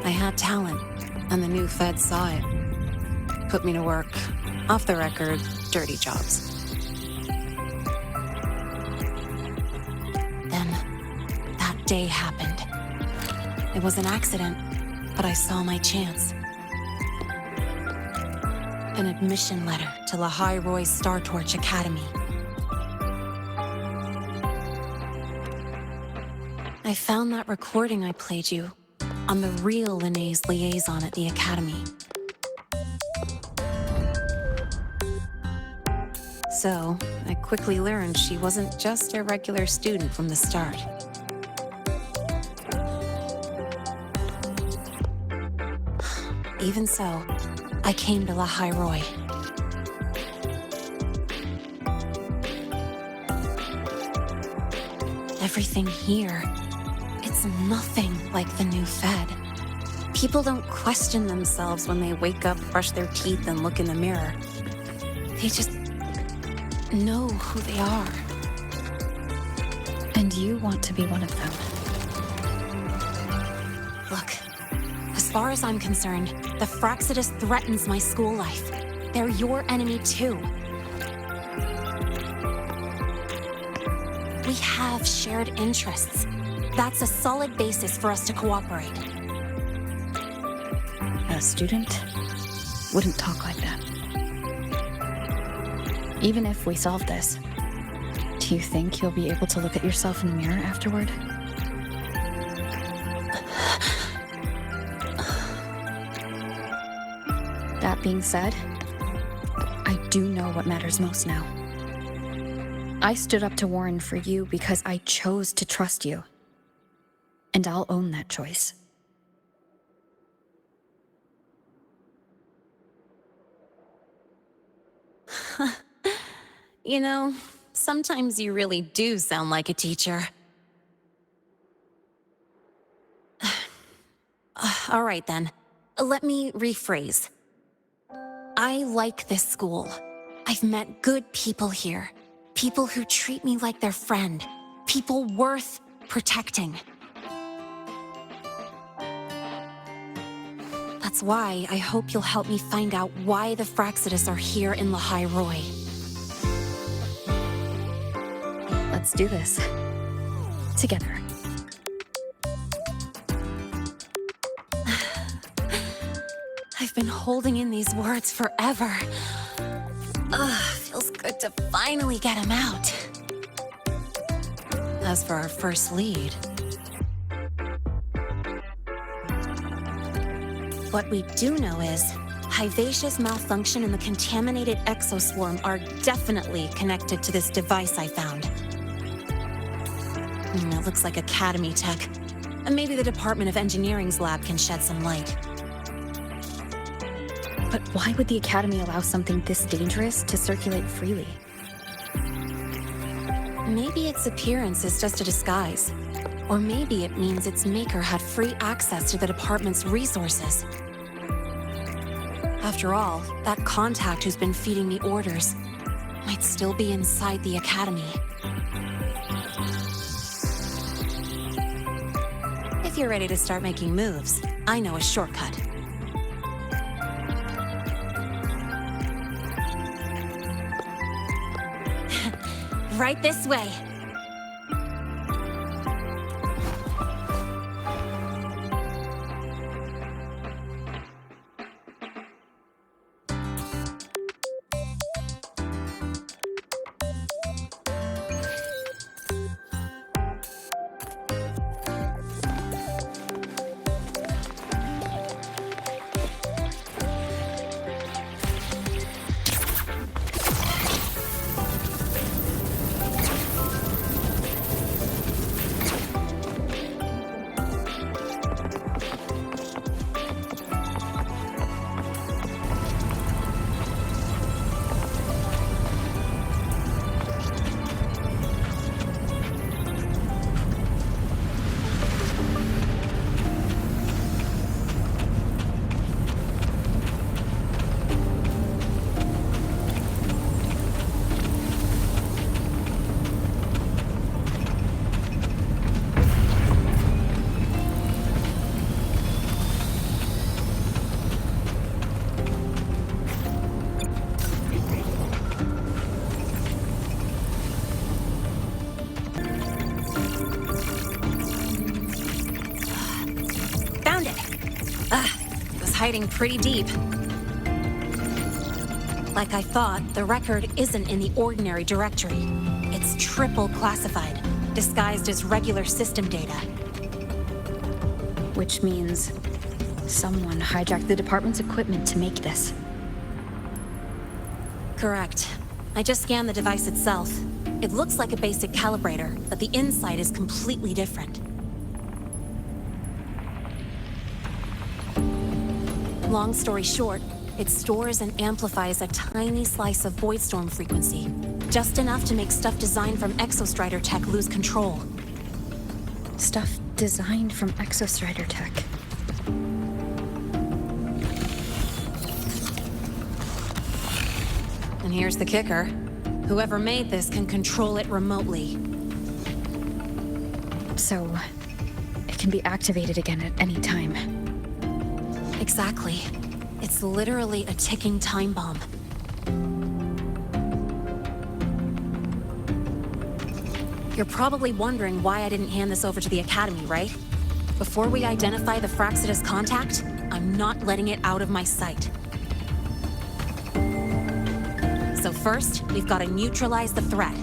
I had talent, and the new feds saw it. Put me to work, off the record, dirty jobs. Then, that day happened. It was an accident, but I saw my chance. An admission letter to La High Roy Star Torch Academy. I found that recording I played you on the real Lene's liaison at the Academy. So, I quickly learned she wasn't just a regular student from the start. Even so, I came to La Roy. Everything here, it's nothing like the new Fed. People don't question themselves when they wake up, brush their teeth, and look in the mirror. They just know who they are. And you want to be one of them. Look, as far as I'm concerned, the Fraxidus threatens my school life. They're your enemy too. We have shared interests. That's a solid basis for us to cooperate. A student wouldn't talk like that. Even if we solve this, do you think you'll be able to look at yourself in the mirror afterward? That being said, I do know what matters most now. I stood up to Warren for you because I chose to trust you. And I'll own that choice. You know, sometimes you really do sound like a teacher. All right then, let me rephrase. I like this school. I've met good people here. People who treat me like their friend. People worth protecting. That's why I hope you'll help me find out why the Fraxidus are here in La Roy. Let's do this. Together. I've been holding in these words forever. Feels good to finally get them out. As for our first lead, what we do know is Hivacia's malfunction and the contaminated exoswarm are definitely connected to this device I found. It looks like Academy tech. And maybe the Department of Engineering's lab can shed some light. But why would the Academy allow something this dangerous to circulate freely? Maybe its appearance is just a disguise. Or maybe it means its maker had free access to the department's resources. After all, that contact who's been feeding me orders might still be inside the Academy. If you're ready to start making moves, I know a shortcut. Right this way. Hiding pretty deep. Like I thought, the record isn't in the ordinary directory. It's triple classified, disguised as regular system data. Which means someone hijacked the department's equipment to make this. Correct. I just scanned the device itself. It looks like a basic calibrator, but the inside is completely different. Long story short, it stores and amplifies a tiny slice of Voidstorm frequency, just enough to make stuff designed from Exostrider tech lose control. Stuff designed from Exostrider tech. And here's the kicker. Whoever made this can control it remotely. So, it can be activated again at any time. Exactly. It's literally a ticking time bomb. You're probably wondering why I didn't hand this over to the Academy, right? Before we identify the Fraxidus contact, I'm not letting it out of my sight. So first, we've got to neutralize the threat.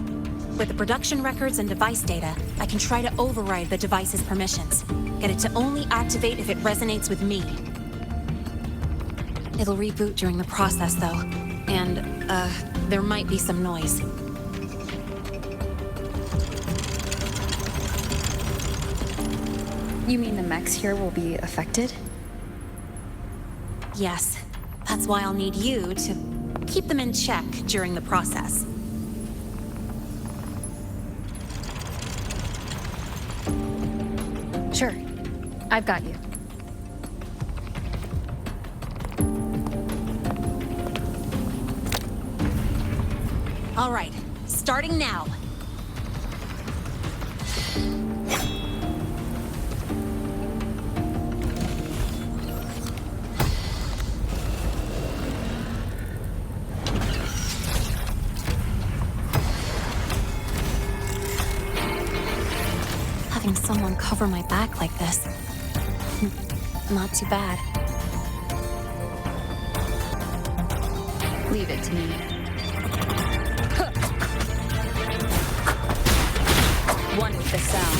With the production records and device data, I can try to override the device's permissions. Get it to only activate if it resonates with me. It'll reboot during the process, though. And, there might be some noise. You mean the mechs here will be affected? Yes. That's why I'll need you to keep them in check during the process. Sure. I've got you. All right. Starting now. Having someone cover my back like this. Not too bad. Leave it to me. One with the sound.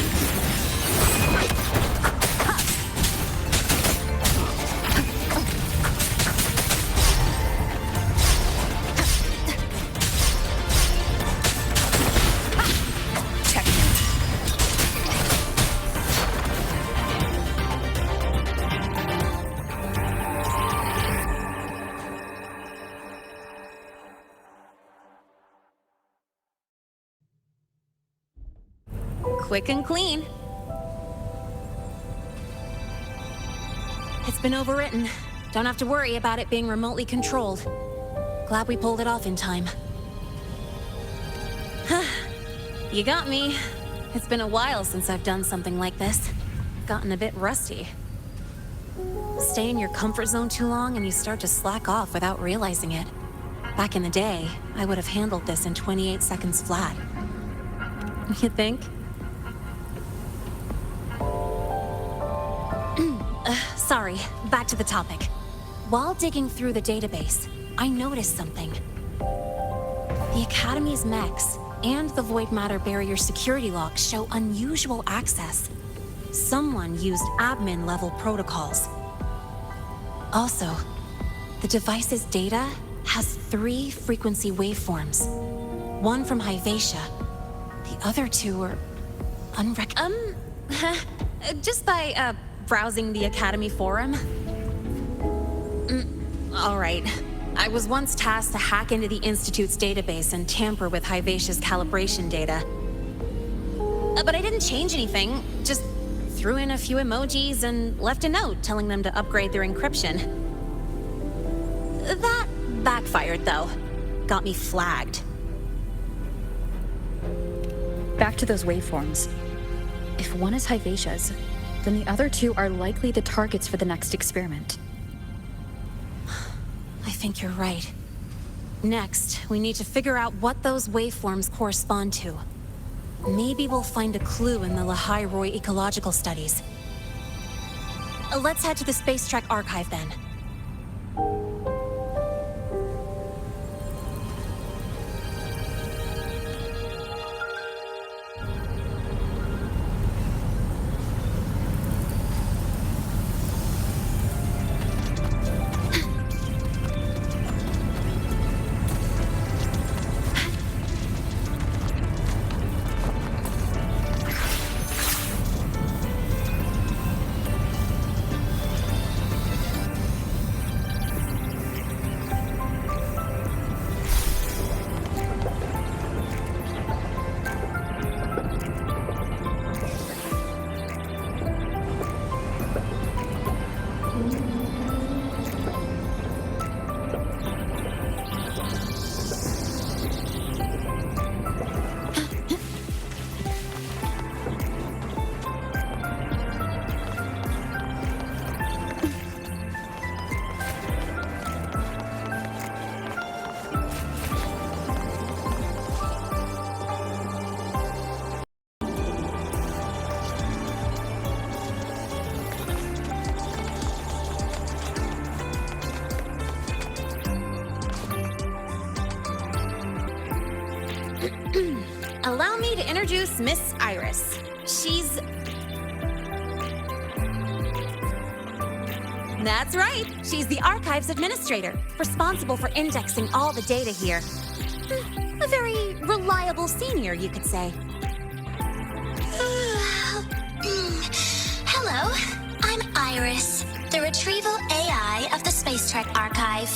Quick and clean. It's been overwritten. Don't have to worry about it being remotely controlled. Glad we pulled it off in time. You got me. It's been a while since I've done something like this. Gotten a bit rusty. Stay in your comfort zone too long and you start to slack off without realizing it. Back in the day, I would have handled this in 28 seconds flat. You think? Sorry, back to the topic. While digging through the database, I noticed something. The Academy's mechs and the void matter barrier security logs show unusual access. Someone used admin-level protocols. Also, the device's data has 3 frequency waveforms. One from Hyvatia. The other 2 are just by, browsing the Academy forum? All right. I was once tasked to hack into the Institute's database and tamper with Hyvatia's calibration data. But I didn't change anything, just threw in a few emojis and left a note telling them to upgrade their encryption. That backfired, though. Got me flagged. Back to those waveforms. If one is Hyvatia's, then the other 2 are likely the targets for the next experiment. I think you're right. Next, we need to figure out what those waveforms correspond to. Maybe we'll find a clue in the Lehigh Roy ecological studies. Let's head to the Space Trek archive then. Allow me to introduce Miss Iris. She's... That's right. She's the Archives Administrator, responsible for indexing all the data here. A very reliable senior, you could say. Hello, I'm Iris, the Retrieval AI of the Space Trek Archive.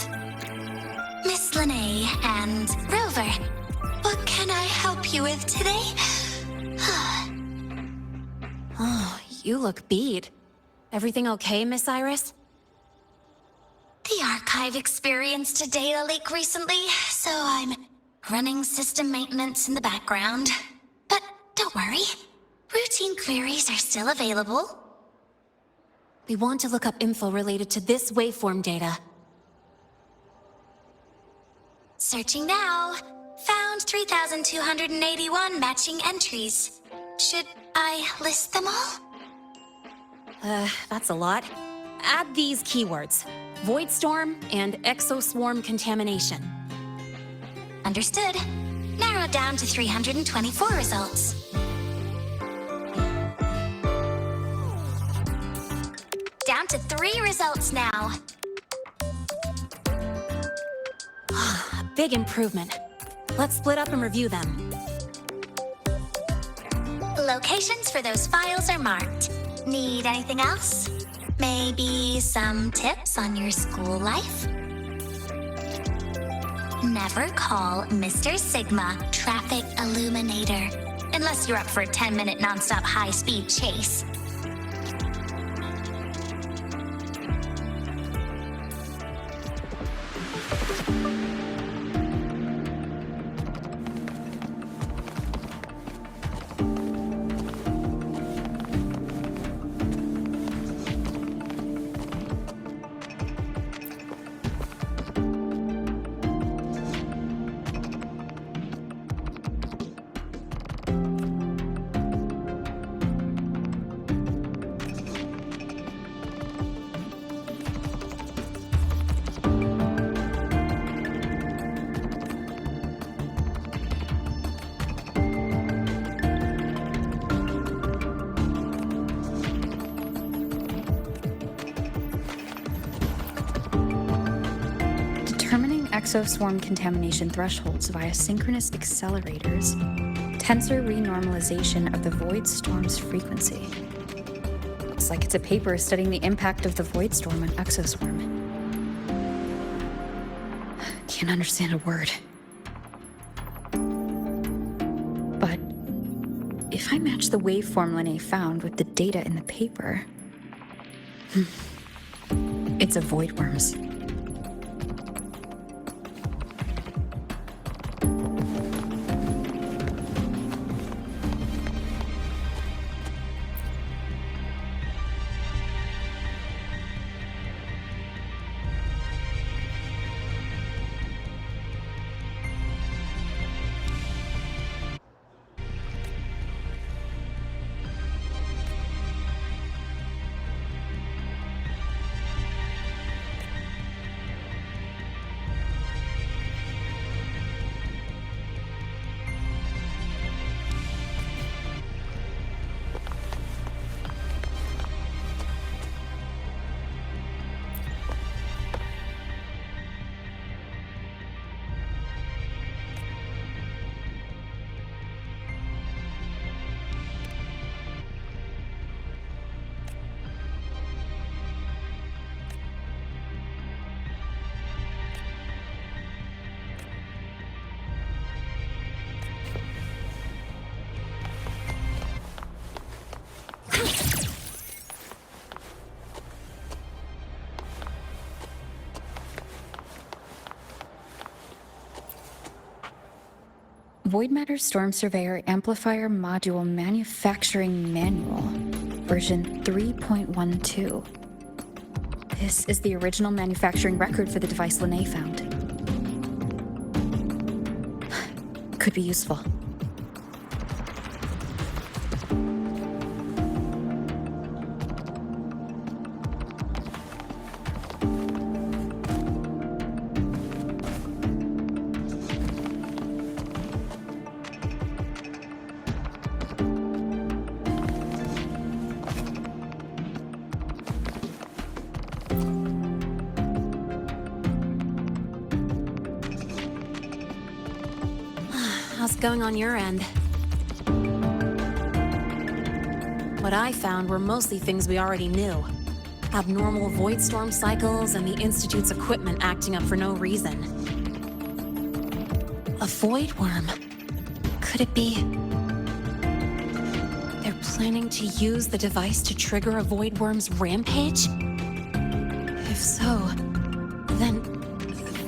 Miss Lene and Rover, what can I help you with today? Oh, you look beat. Everything okay, Miss Iris? The Archive experienced a data leak recently, so I'm running system maintenance in the background. But don't worry, routine queries are still available. We want to look up info related to this waveform data. Searching now. Found 3,281 matching entries. Should I list them all? That's a lot. Add these keywords: Void Storm and Exoswarm Contamination. Understood. Narrowed down to 324 results. Down to 3 results now. Big improvement. Let's split up and review them. Locations for those files are marked. Need anything else? Maybe some tips on your school life? Never call Mr. Sigma Traffic Illuminator, unless you're up for a 10-minute nonstop high-speed chase. Exoswarm contamination thresholds via synchronous accelerators, tensor renormalization of the void storm's frequency. It's like it's a paper studying the impact of the void storm on Exoswarm. Can't understand a word. But if I match the waveform Lene found with the data in the paper, it's a voidworm's. Void Matter Storm Surveyor Amplifier Module Manufacturing Manual, version 3.12. This is the original manufacturing record for the device Lene found. Could be useful. How's it going on your end? What I found were mostly things we already knew. Abnormal void storm cycles and the Institute's equipment acting up for no reason. A void worm? Could it be... they're planning to use the device to trigger a void worm's rampage? If so, then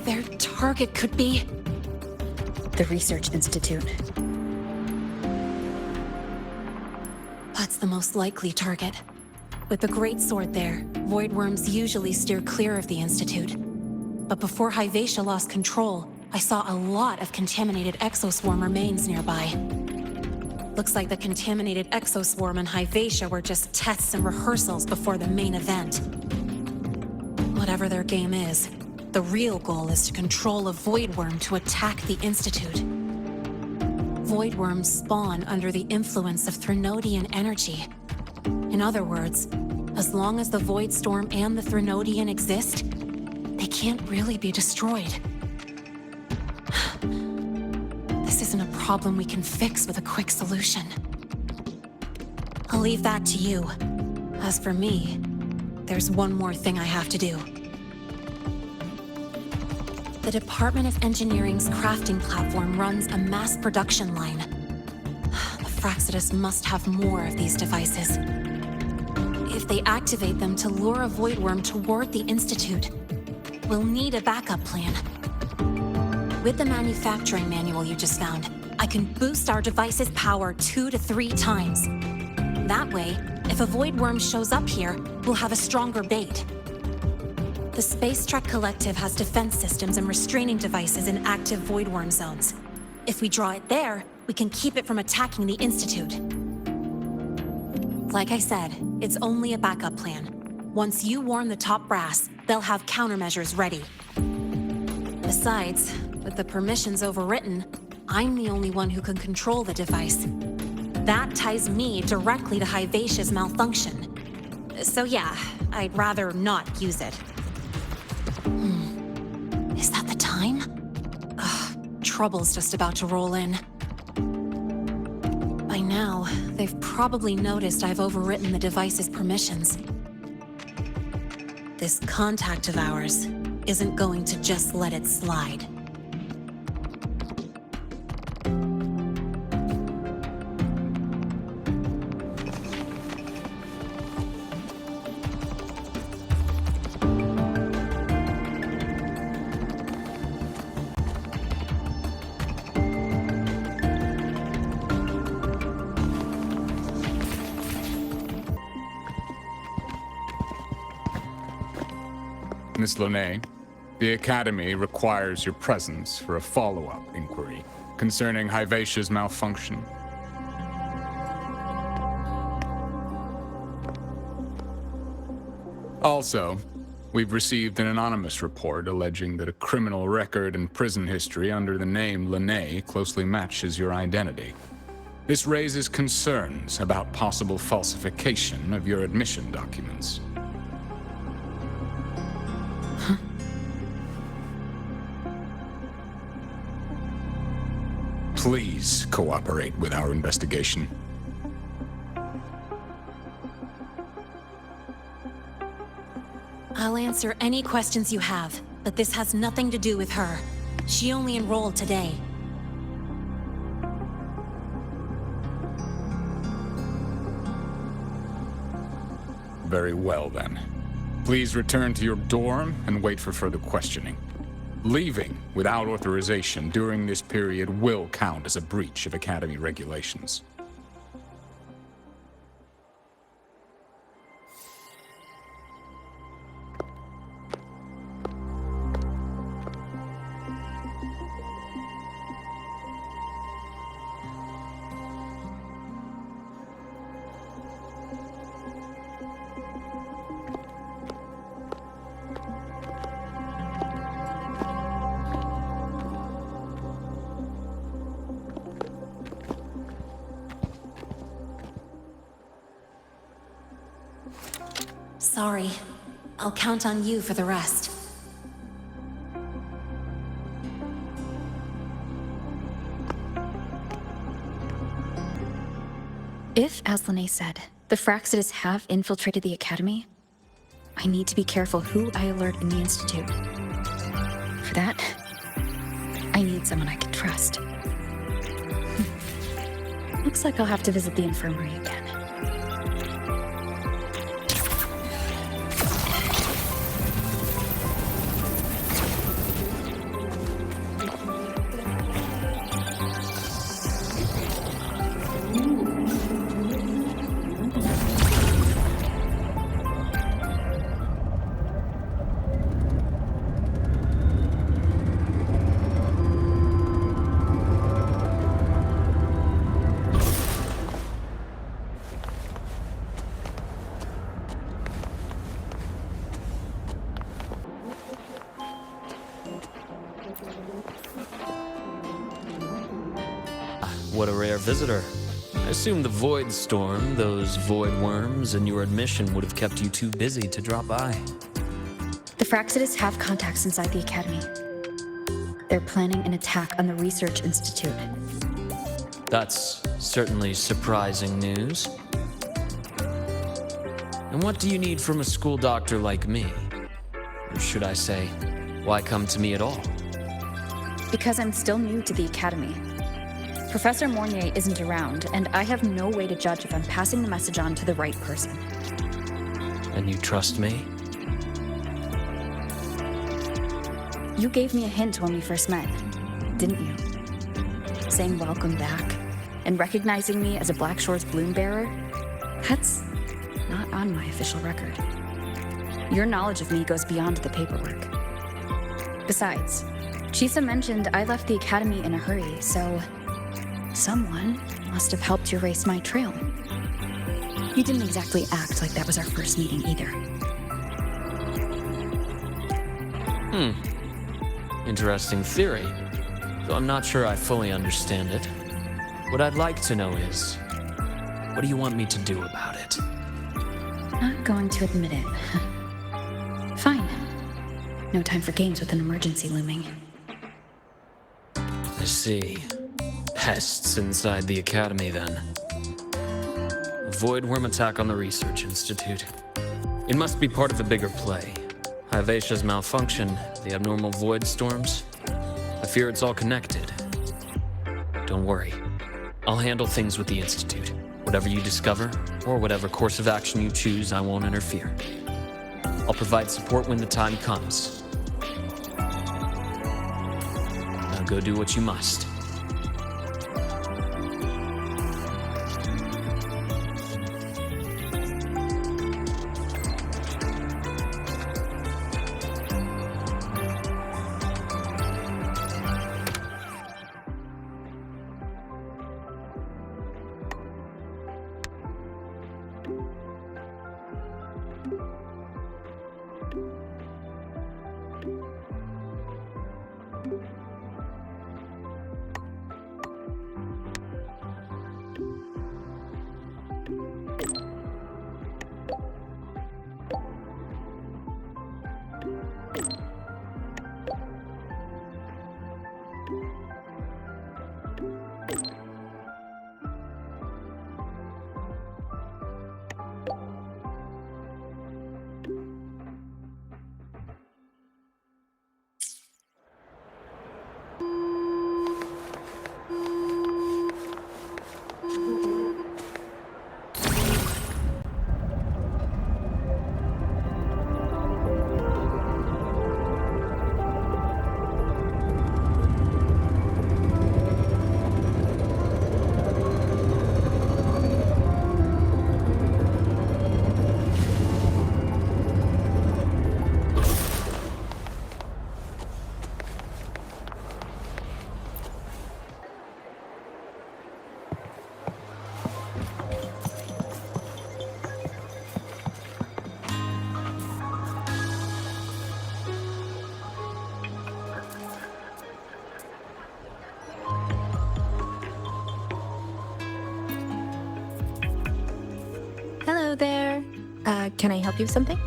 their target could be... the Research Institute. That's the most likely target. With the Great Sword there, void worms usually steer clear of the Institute. But before Hyvatia lost control, I saw a lot of contaminated exoswarm remains nearby. Looks like the contaminated exoswarm and Hyvatia were just tests and rehearsals before the main event. Whatever their game is, the real goal is to control a void worm to attack the Institute. Void worms spawn under the influence of Threnodian energy. In other words, as long as the Void Storm and the Threnodian exist, they can't really be destroyed. This isn't a problem we can fix with a quick solution. I'll leave that to you. As for me, there's one more thing I have to do. The Department of Engineering's crafting platform runs a mass production line. The Fraxidus must have more of these devices. If they activate them to lure a void worm toward the Institute, we'll need a backup plan. With the manufacturing manual you just found, I can boost our device's power 2 to 3 times. That way, if a void worm shows up here, we'll have a stronger bait. The Space Trek Collective has defense systems and restraining devices in active void worm zones. If we draw it there, we can keep it from attacking the Institute. Like I said, it's only a backup plan. Once you warn the top brass, they'll have countermeasures ready. Besides, with the permissions overwritten, I'm the only one who can control the device. That ties me directly to Hyvatia's malfunction. So yeah, I'd rather not use it. Is that the time? Ugh, trouble's just about to roll in. By now, they've probably noticed I've overwritten the device's permissions. This contact of ours isn't going to just let it slide. Miss Lene, the Academy requires your presence for a follow-up inquiry concerning Hyvatia's malfunction. Also, we've received an anonymous report alleging that a criminal record and prison history under the name Lene closely matches your identity. This raises concerns about possible falsification of your admission documents. Please cooperate with our investigation. I'll answer any questions you have, but this has nothing to do with her. She only enrolled today. Very well, then. Please return to your dorm and wait for further questioning. Leaving without authorization during this period will count as a breach of Academy regulations. Sorry. I'll count on you for the rest. If, as Lene said, the Fraxidus have infiltrated the Academy, I need to be careful who I alert in the Institute. For that, I need someone I can trust. Looks like I'll have to visit the infirmary again. What a rare visitor. I assume the Void Storm, those void worms, and your admission would have kept you too busy to drop by. The Fraxidus have contacts inside the Academy. They're planning an attack on the Research Institute. That's certainly surprising news. And what do you need from a school doctor like me? Or should I say, why come to me at all? Because I'm still new to the Academy. Professor Mornier isn't around, and I have no way to judge if I'm passing the message on to the right person. And you trust me? You gave me a hint when we first met, didn't you? Saying welcome back, and recognizing me as a Black Shore's bloom bearer? That's not on my official record. Your knowledge of me goes beyond the paperwork. Besides, Chisa mentioned I left the Academy in a hurry, so someone must have helped you erase my trail. You didn't exactly act like that was our first meeting either. Interesting theory, though I'm not sure I fully understand it. What I'd like to know is, what do you want me to do about it? Not going to admit it. Fine. No time for games with an emergency looming. I see. Pests inside the Academy, then. A void worm attack on the Research Institute. It must be part of a bigger play. Hyvatia's malfunction, the abnormal void storms. I fear it's all connected. Don't worry. I'll handle things with the Institute. Whatever you discover, or whatever course of action you choose, I won't interfere. I'll provide support when the time comes. Now go do what you must. Hello there. Can I help you with something?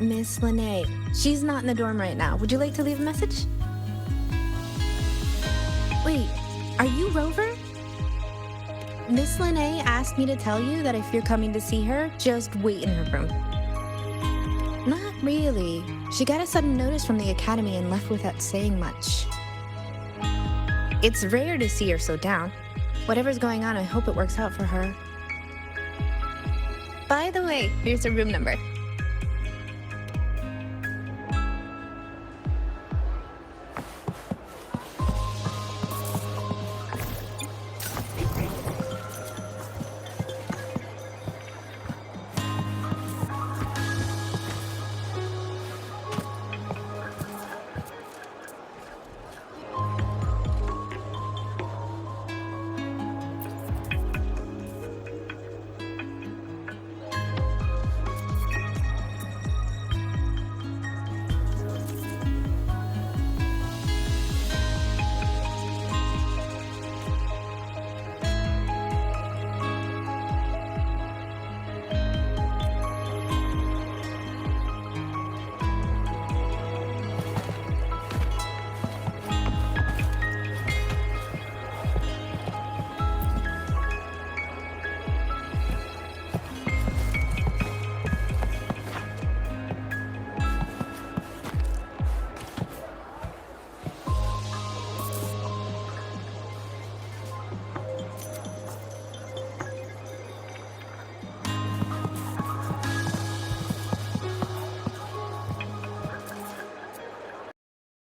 Miss Lene. She's not in the dorm right now. Would you like to leave a message? Wait, are you Rover? Miss Lene asked me to tell you that if you're coming to see her, just wait in her room. Not really. She got a sudden notice from the academy and left without saying much. It's rare to see her so down. Whatever's going on, I hope it works out for her. By the way, here's her room number.